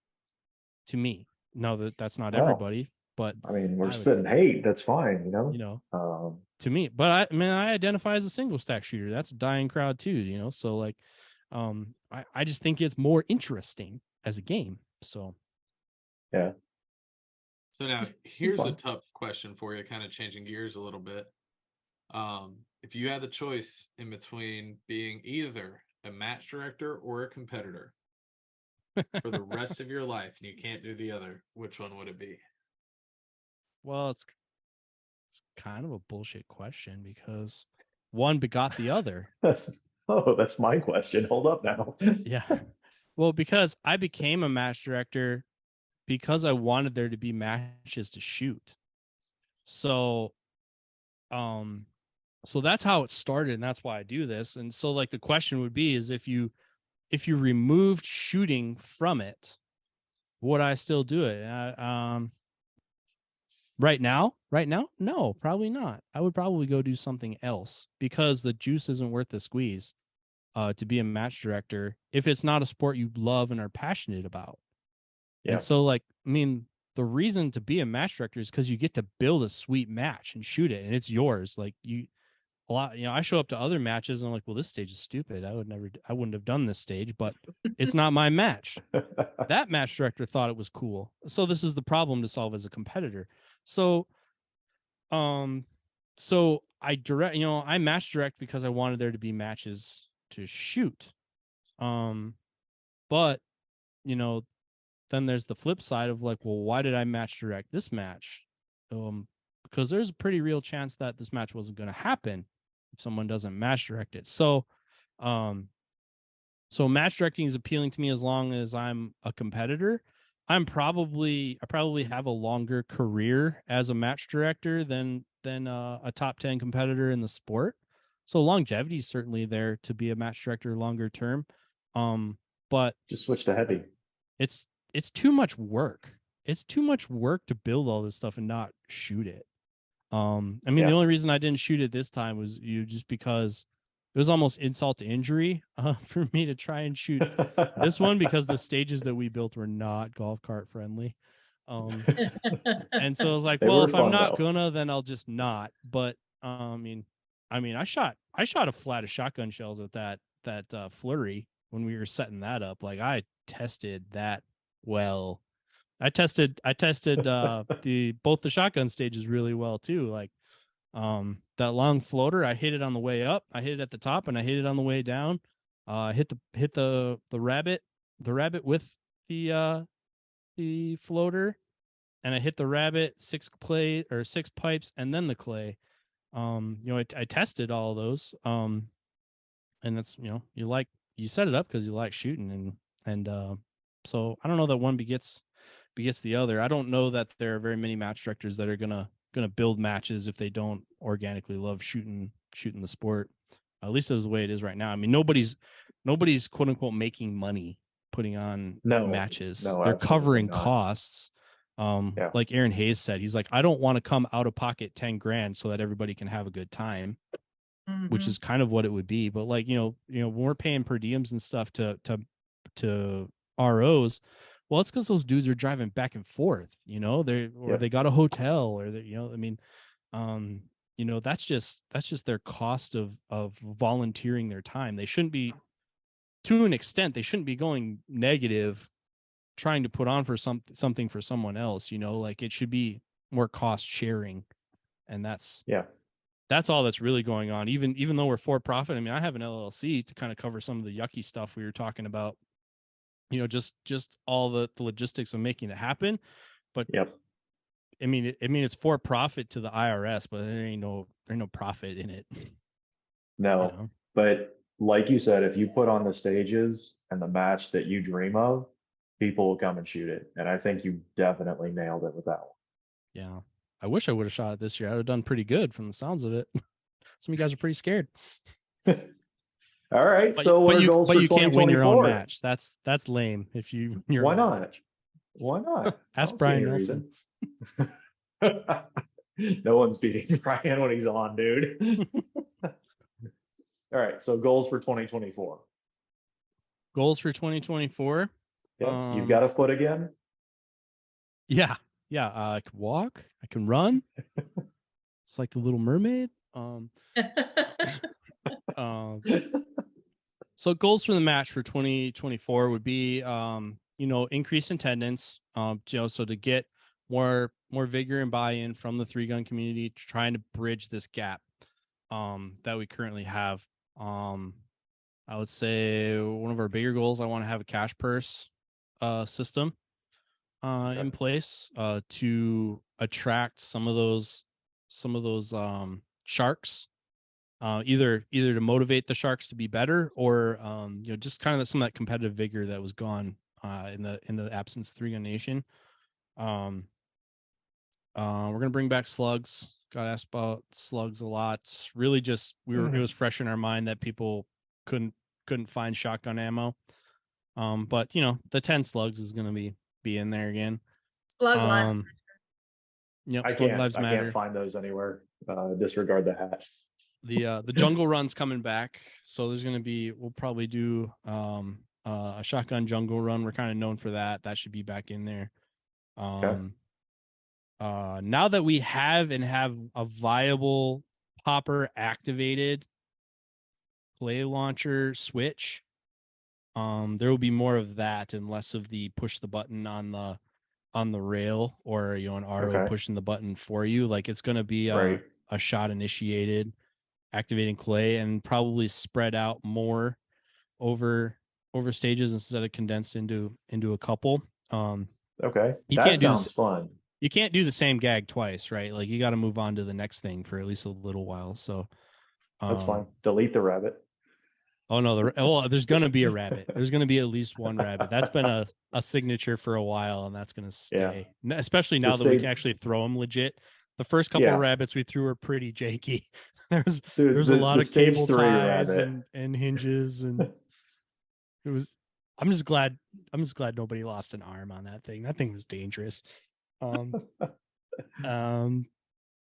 to me. No, that's not Well, everybody, but I mean, we're I would, spitting hate. That's fine, you know, Um, to me. But I mean, I identify as a single stack shooter. That's a dying crowd too, you know. So like, I just think it's more interesting as a game. So yeah. So now here's a fun. tough question for you, kind of changing gears a little bit. If you had the choice in between being either a match director or a competitor for the rest of your life, and you can't do the other, which one would it be? well, it's kind of a bullshit question because one begot the other. That's my question. Hold up now. Yeah. Well, because I became a match director because I wanted there to be matches to shoot. So, so that's how it started, and that's why I do this. And so, like, the question would be: is if you removed shooting from it, would I still do it? Right now, no, probably not. I would probably go do something else because the juice isn't worth the squeeze. To be a match director, if it's not a sport you love and are passionate about. Yeah. And so, like, I mean, the reason to be a match director is because you get to build a sweet match and shoot it, and it's yours. Like a lot, you know, I show up to other matches and I'm like, well, this stage is stupid. I wouldn't have done this stage, but it's not my match. That match director thought it was cool. So this is the problem to solve as a competitor. So, so I direct, you know, I match direct because I wanted there to be matches to shoot. But you know, then there's the flip side of like, well, why did I match direct this match? Because there's a pretty real chance that this match wasn't going to happen if someone doesn't match direct it. So, so match directing is appealing to me as long as I'm a competitor. I probably have a longer career as a match director than a top 10 competitor in the sport. So longevity is certainly there to be a match director longer term. But Just switch to heavy. it's too much work. It's too much work to build all this stuff and not shoot it. I mean, the only reason I didn't shoot it this time was just because it was almost insult to injury for me to try and shoot this one because the stages that we built were not golf cart friendly. And so I was like, They well, were if I'm fun, not though. gonna, then I'll just not. But I mean, I shot a flat of shotgun shells at that flurry when we were setting that up. Like I tested that well. I tested the both the shotgun stages really well too. Like that long floater, I hit it on the way up, I hit it at the top, and I hit it on the way down. Hit the rabbit with the floater, and I hit the rabbit 6 pipes and then the clay. You know, I tested all of those. And that's, you know, you set it up because you like shooting, and so I don't know that one begets the other. I don't know that there are very many match directors that are gonna build matches if they don't organically love shooting the sport. At least as the way it is right now. I mean, nobody's quote unquote making money putting on matches. No, They're absolutely covering not. costs. Yeah. Like Aaron Hayes said, he's like, I don't want to come out of pocket 10 grand so that everybody can have a good time. Which is kind of what it would be. But like, you know, when we're paying per diems and stuff to ROs, well, it's because those dudes are driving back and forth, you know, they got a hotel, or they, you know, I mean, you know, that's just their cost of volunteering their time. They shouldn't be, to an extent, they shouldn't be going negative trying to put on for something for someone else, you know, like it should be more cost sharing. And that's all that's really going on. Even though we're for profit, I mean, I have an LLC to kind of cover some of the yucky stuff we were talking about, you know, just all the logistics of making it happen. But I mean, it's for profit to the IRS, but there's no profit in it. No, You know? but like you said, if you put on the stages and the match that you dream of, people will come and shoot it. And I think you definitely nailed it with that one. Yeah. I wish I would have shot it this year. I would have done pretty good from the sounds of it. Some of you guys are pretty scared. All right. So what are goals for 2024? You can't win your own match. That's lame. If you Why not? Why not? Ask Brian Nelson. No one's beating Brian when he's on, dude. All right. So goals for 2024. Goals for 2024. Yeah, you've got a foot again. Yeah. I can walk. I can run. It's like the Little Mermaid. So goals for the match for 2024 would be, increase attendance, so to get more vigor and buy-in from the 3-gun community, trying to bridge this gap that we currently have. I would say one of our bigger goals, I want to have a cash purse system in place to attract some of those sharks, either to motivate the sharks to be better, or just kind of some of that competitive vigor that was gone in the absence of 3-gun nation. We're gonna bring back slugs. Got asked about slugs a lot. Really, just it was fresh in our mind that people couldn't find shotgun ammo. But the 10 slugs is gonna be in there again. Slug life. I slug lives can't matter. find those anywhere. Disregard the hat. The jungle run's coming back, so there's gonna be, we'll probably do a shotgun jungle run. We're kind of known for that. That should be back in there. Now that we have a viable popper activated play launcher switch, there will be more of that and less of the push the button on the rail, or an RO pushing the button for you. Like, it's going to be a shot initiated activating clay, and probably spread out more over stages instead of condensed into a couple. That sounds fun. You can't do the same gag twice, right? Like, you got to move on to the next thing for at least a little while. So that's fine. Delete the rabbit. Oh no, there's gonna be a rabbit. There's gonna be at least one rabbit. That's been a signature for a while, and that's gonna stay. Yeah. Especially now that we can actually throw them legit. The first couple of rabbits we threw were pretty janky. There's a lot of cable ties and hinges, and it was. I'm just glad nobody lost an arm on that thing. That thing was dangerous. So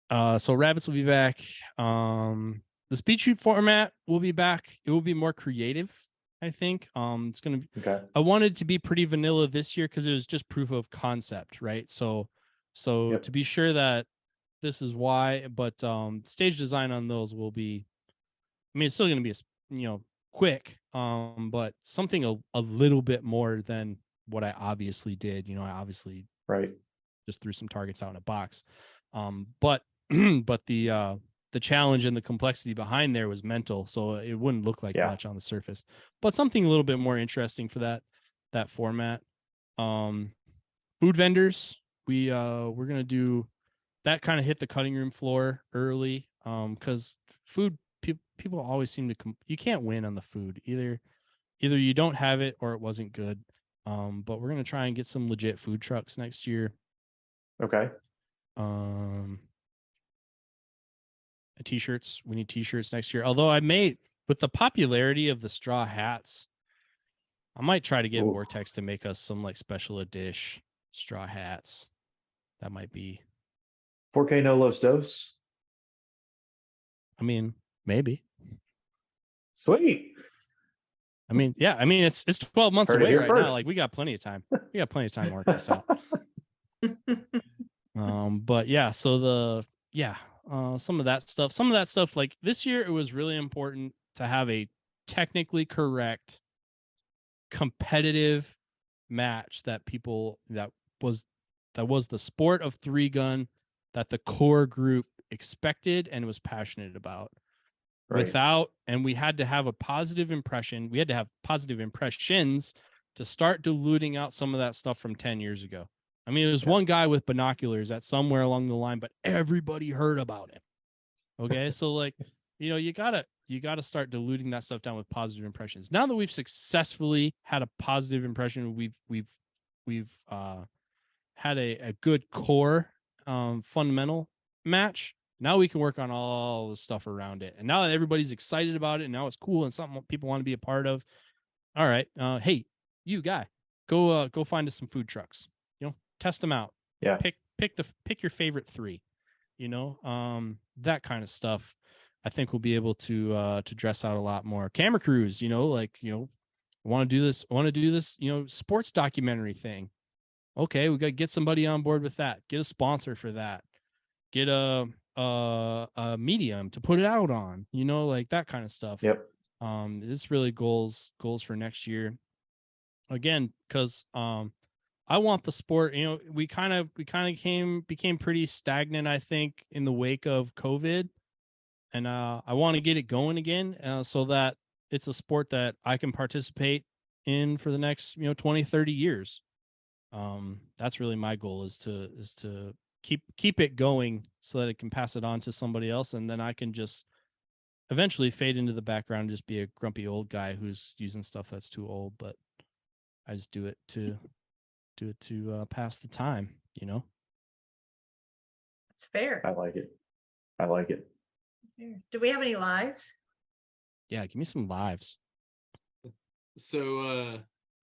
rabbits will be back. The speed shoot format will be back. It will be more creative, I think. It's gonna be. Okay. I wanted to be pretty vanilla this year because it was just proof of concept, right? So to be sure that this is why, but stage design on those will be. I mean, it's still gonna be quick, but something a little bit more than what I obviously did. I obviously just threw some targets out in a box, but the challenge and the complexity behind there was mental, so it wouldn't look like much on the surface, but something a little bit more interesting for that format. Food vendors, we're gonna do that, kind of hit the cutting room floor early, because food, people always seem to you can't win on the food. Either you don't have it or it wasn't good. But we're gonna try and get some legit food trucks next year. T-shirts. We need T-shirts next year. Although with the popularity of the straw hats, I might try to get Vortex to make us some like special edition straw hats. That might be 4K no los dos. I mean, maybe. Sweet. I mean, yeah. I mean, it's 12 months away right now. Like, we got plenty of time. To work this out. But yeah. So some of that stuff, like this year, it was really important to have a technically correct competitive match that was the sport of 3-gun that the core group expected and was passionate about. And we had to have a positive impression. We had to have positive impressions to start diluting out some of that stuff from 10 years ago. I mean, it was one guy with binoculars at somewhere along the line, but everybody heard about him. Okay. So like, you gotta start diluting that stuff down with positive impressions. Now that we've successfully had a positive impression, we've had a good core fundamental match. Now we can work on all the stuff around it. And now that everybody's excited about it, and now it's cool and something people want to be a part of. All right. Hey, you guy, go find us some food trucks. Test them out. Yeah. Pick your favorite 3. That kind of stuff. I think we'll be able to dress out a lot more. Camera crews, I want to do this. I want to do this, sports documentary thing. Okay, we got to get somebody on board with that. Get a sponsor for that. Get a medium to put it out on, like that kind of stuff. Yep. It's really goals for next year. Again, because I want the sport, we kind of became pretty stagnant, I think, in the wake of COVID. And I want to get it going again, so that it's a sport that I can participate in for the next 20, 30 years. That's really my goal, is to keep it going so that it can pass it on to somebody else, and then I can just eventually fade into the background and just be a grumpy old guy who's using stuff that's too old. But I just do it to pass the time. It's fair. I like it. I like it. Do we have any lives? Yeah, give me some lives. So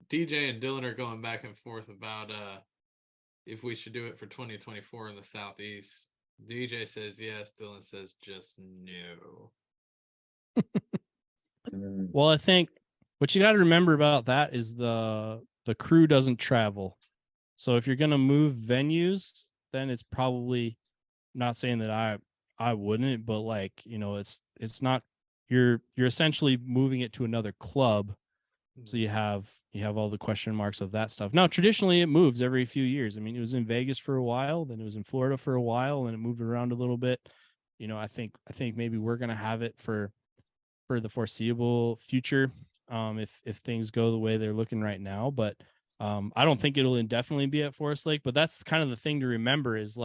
DJ and Dylan are going back and forth about if we should do it for 2024 in the Southeast. DJ says yes, Dylan says just no. Well, I think what you got to remember about that is the crew doesn't travel. So if you're going to move venues, then it's probably, not saying that I wouldn't, but like, it's not, you're essentially moving it to another club. So you have all the question marks of that stuff. Now, traditionally it moves every few years. I mean, it was in Vegas for a while, then it was in Florida for a while, and it moved around a little bit. I think maybe we're going to have it for the foreseeable future, if things go the way they're looking right now. But I don't think it'll indefinitely be at Forest Lake. But that's kind of the thing to remember, is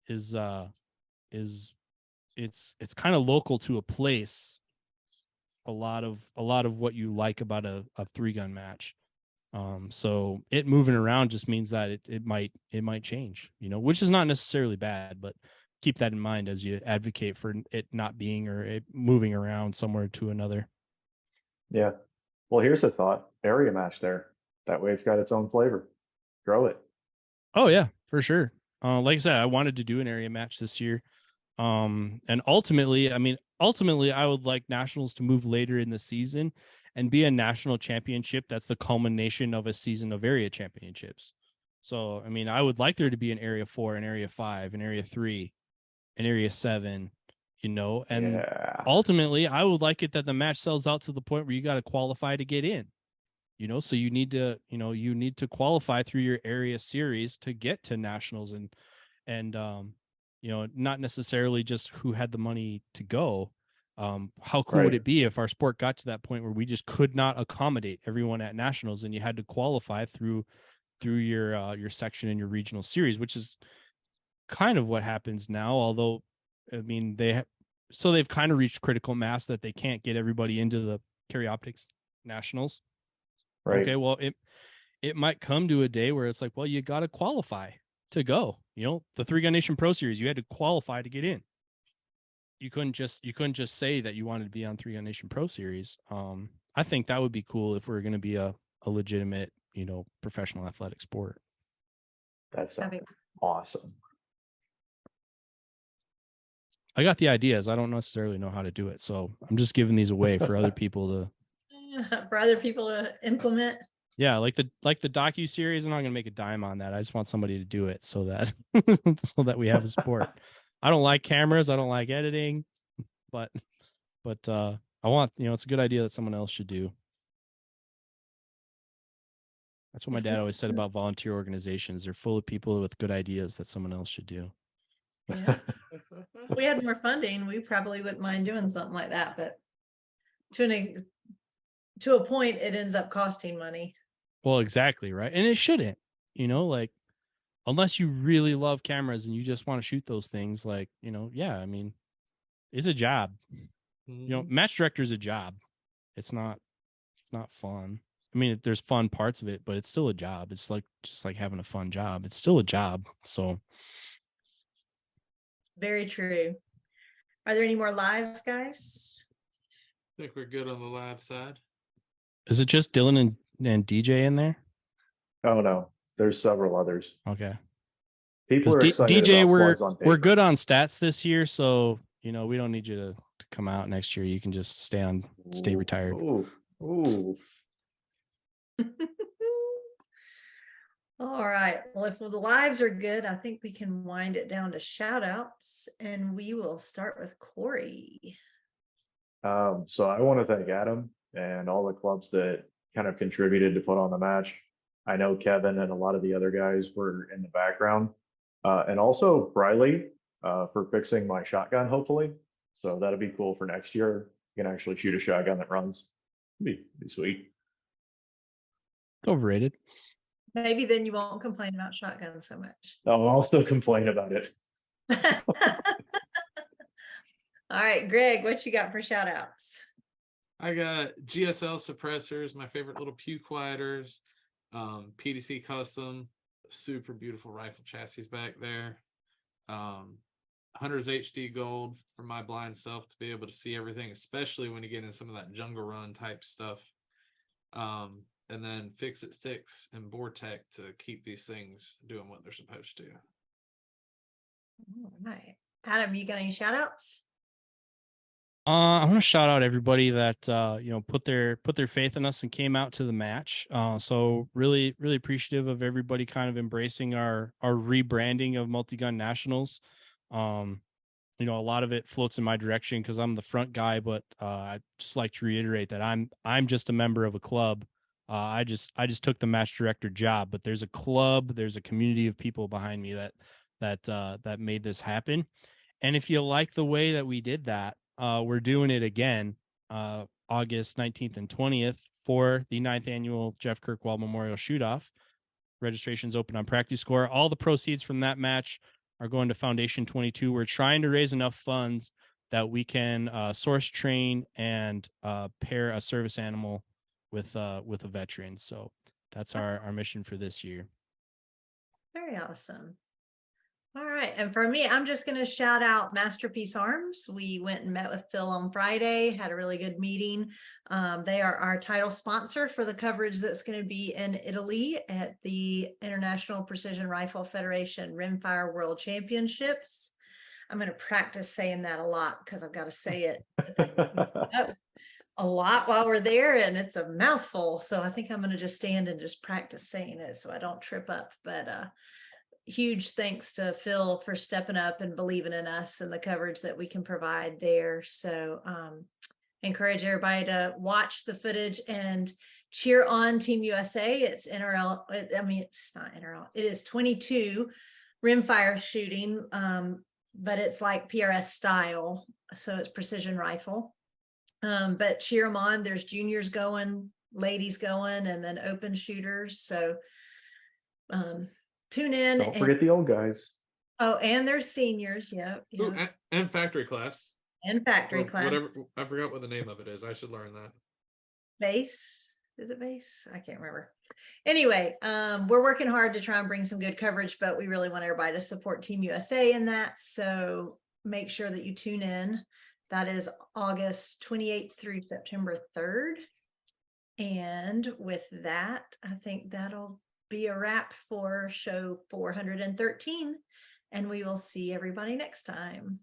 it's kind of local to a place. A lot of what you like about a 3-gun match. So it moving around just means that it might change, which is not necessarily bad, but keep that in mind as you advocate for it not being, or it moving around somewhere to another. Yeah. Well, here's a thought. Area match there. That way it's got its own flavor. Grow it. Oh yeah, for sure. Like I said, I wanted to do an area match this year. And ultimately, I would like nationals to move later in the season and be a national championship. That's the culmination of a season of area championships. So, I would like there to be an area 4, an area 5, an area 3, an area 7, and ultimately I would like it that the match sells out to the point where you got to qualify to get in, so you need to qualify through your area series to get to nationals, and not necessarily just who had the money to go. How cool would it be if our sport got to that point where we just could not accommodate everyone at nationals, and you had to qualify through your section and your regional series, which is kind of what happens now. Although, they've kind of reached critical mass that they can't get everybody into the Carry Optics nationals. Right. Okay, well, it might come to a day where it's like, well, you got to qualify to go. The 3-Gun Nation Pro Series, you had to qualify to get in. You couldn't just say that you wanted to be on 3-Gun Nation Pro Series. I think that would be cool if we're going to be a legitimate, professional athletic sport. That's awesome. I got the ideas. I don't necessarily know how to do it, so I'm just giving these away for other people to implement. Yeah, like the docu series. I'm not gonna make a dime on that. I just want somebody to do it so that we have a sport. I don't like cameras. I don't like editing, but I want, it's a good idea that someone else should do. That's what my dad always said about volunteer organizations. They're full of people with good ideas that someone else should do. Yeah. If we had more funding, we probably wouldn't mind doing something like that. But to a point, it ends up costing money. Well, exactly, right. And it shouldn't, like, unless you really love cameras and you just want to shoot those things, like, yeah, it's a job. Match director is a job. It's not fun. There's fun parts of it, but it's still a job. It's just like having a fun job. It's still a job. So very true. Are there any more lives, guys? I think we're good on the live side. Is it just Dylan and DJ in there? Oh no, there's several others. Okay. People are excited DJ, about slugs on paper. we're good on stats this year, so we don't need you to come out next year. You can just stay retired. Ooh. All right. Well, if the lives are good, I think we can wind it down to shout outs, and we will start with Corey. So I want to thank Adam and all the clubs that kind of contributed to put on the match. I know Kevin and a lot of the other guys were in the background. And also Briley for fixing my shotgun, hopefully. So that'll be cool for next year. You can actually shoot a shotgun that runs. Be sweet. Overrated. Maybe then you won't complain about shotguns so much. Oh, I'll still complain about it. All right, Greg, what you got for shout outs? I got GSL suppressors, my favorite little pew quieters, PDC custom, super beautiful rifle chassis back there. Hunter's HD gold for my blind self to be able to see everything, especially when you get in some of that jungle run type stuff. And then Fix It Sticks and Vortec to keep these things doing what they're supposed to. All right. Adam, you got any shout outs? I want to shout out everybody that put their faith in us and came out to the match. So really appreciative of everybody kind of embracing our rebranding of Multigun Nationals. A lot of it floats in my direction because I'm the front guy, but I just like to reiterate that I'm just a member of a club. I just took the match director job, but there's a club, there's a community of people behind me that made this happen. And if you like the way that we did that, we're doing it again, August 19th and 20th for the 9th annual Jeff Kirkwall Memorial Shoot-Off. Registration's open on Practice Score. All the proceeds from that match are going to Foundation 22. We're trying to raise enough funds that we can source, train, and pair a service animal with a veteran. So that's our mission for this year. Very awesome. All right. And for me, I'm just going to shout out Masterpiece Arms. We went and met with Phil on Friday, had a really good meeting. They are our title sponsor for the coverage that's going to be in Italy at the International Precision Rifle Federation Rimfire World Championships. I'm going to practice saying that a lot because I've got to say it a lot while we're there, and it's a mouthful. So I think I'm going to just stand and just practice saying it so I don't trip up. But huge thanks to Phil for stepping up and believing in us and the coverage that we can provide there. So encourage everybody to watch the footage and cheer on Team USA. It's NRL. It's not NRL. It is 22 rimfire shooting, but it's like PRS style. So it's precision rifle. But cheer them on. There's juniors going, ladies going, and then open shooters. So tune in. Don't forget the old guys. Oh, and there's seniors. Yep. Ooh, and factory class. And factory class. Whatever. I forgot what the name of it is. I should learn that. Base. Is it base? I can't remember. Anyway, we're working hard to try and bring some good coverage, but we really want everybody to support Team USA in that. So make sure that you tune in. That is August 28th through September 3rd. And with that, I think that'll be a wrap for show 413. And we will see everybody next time.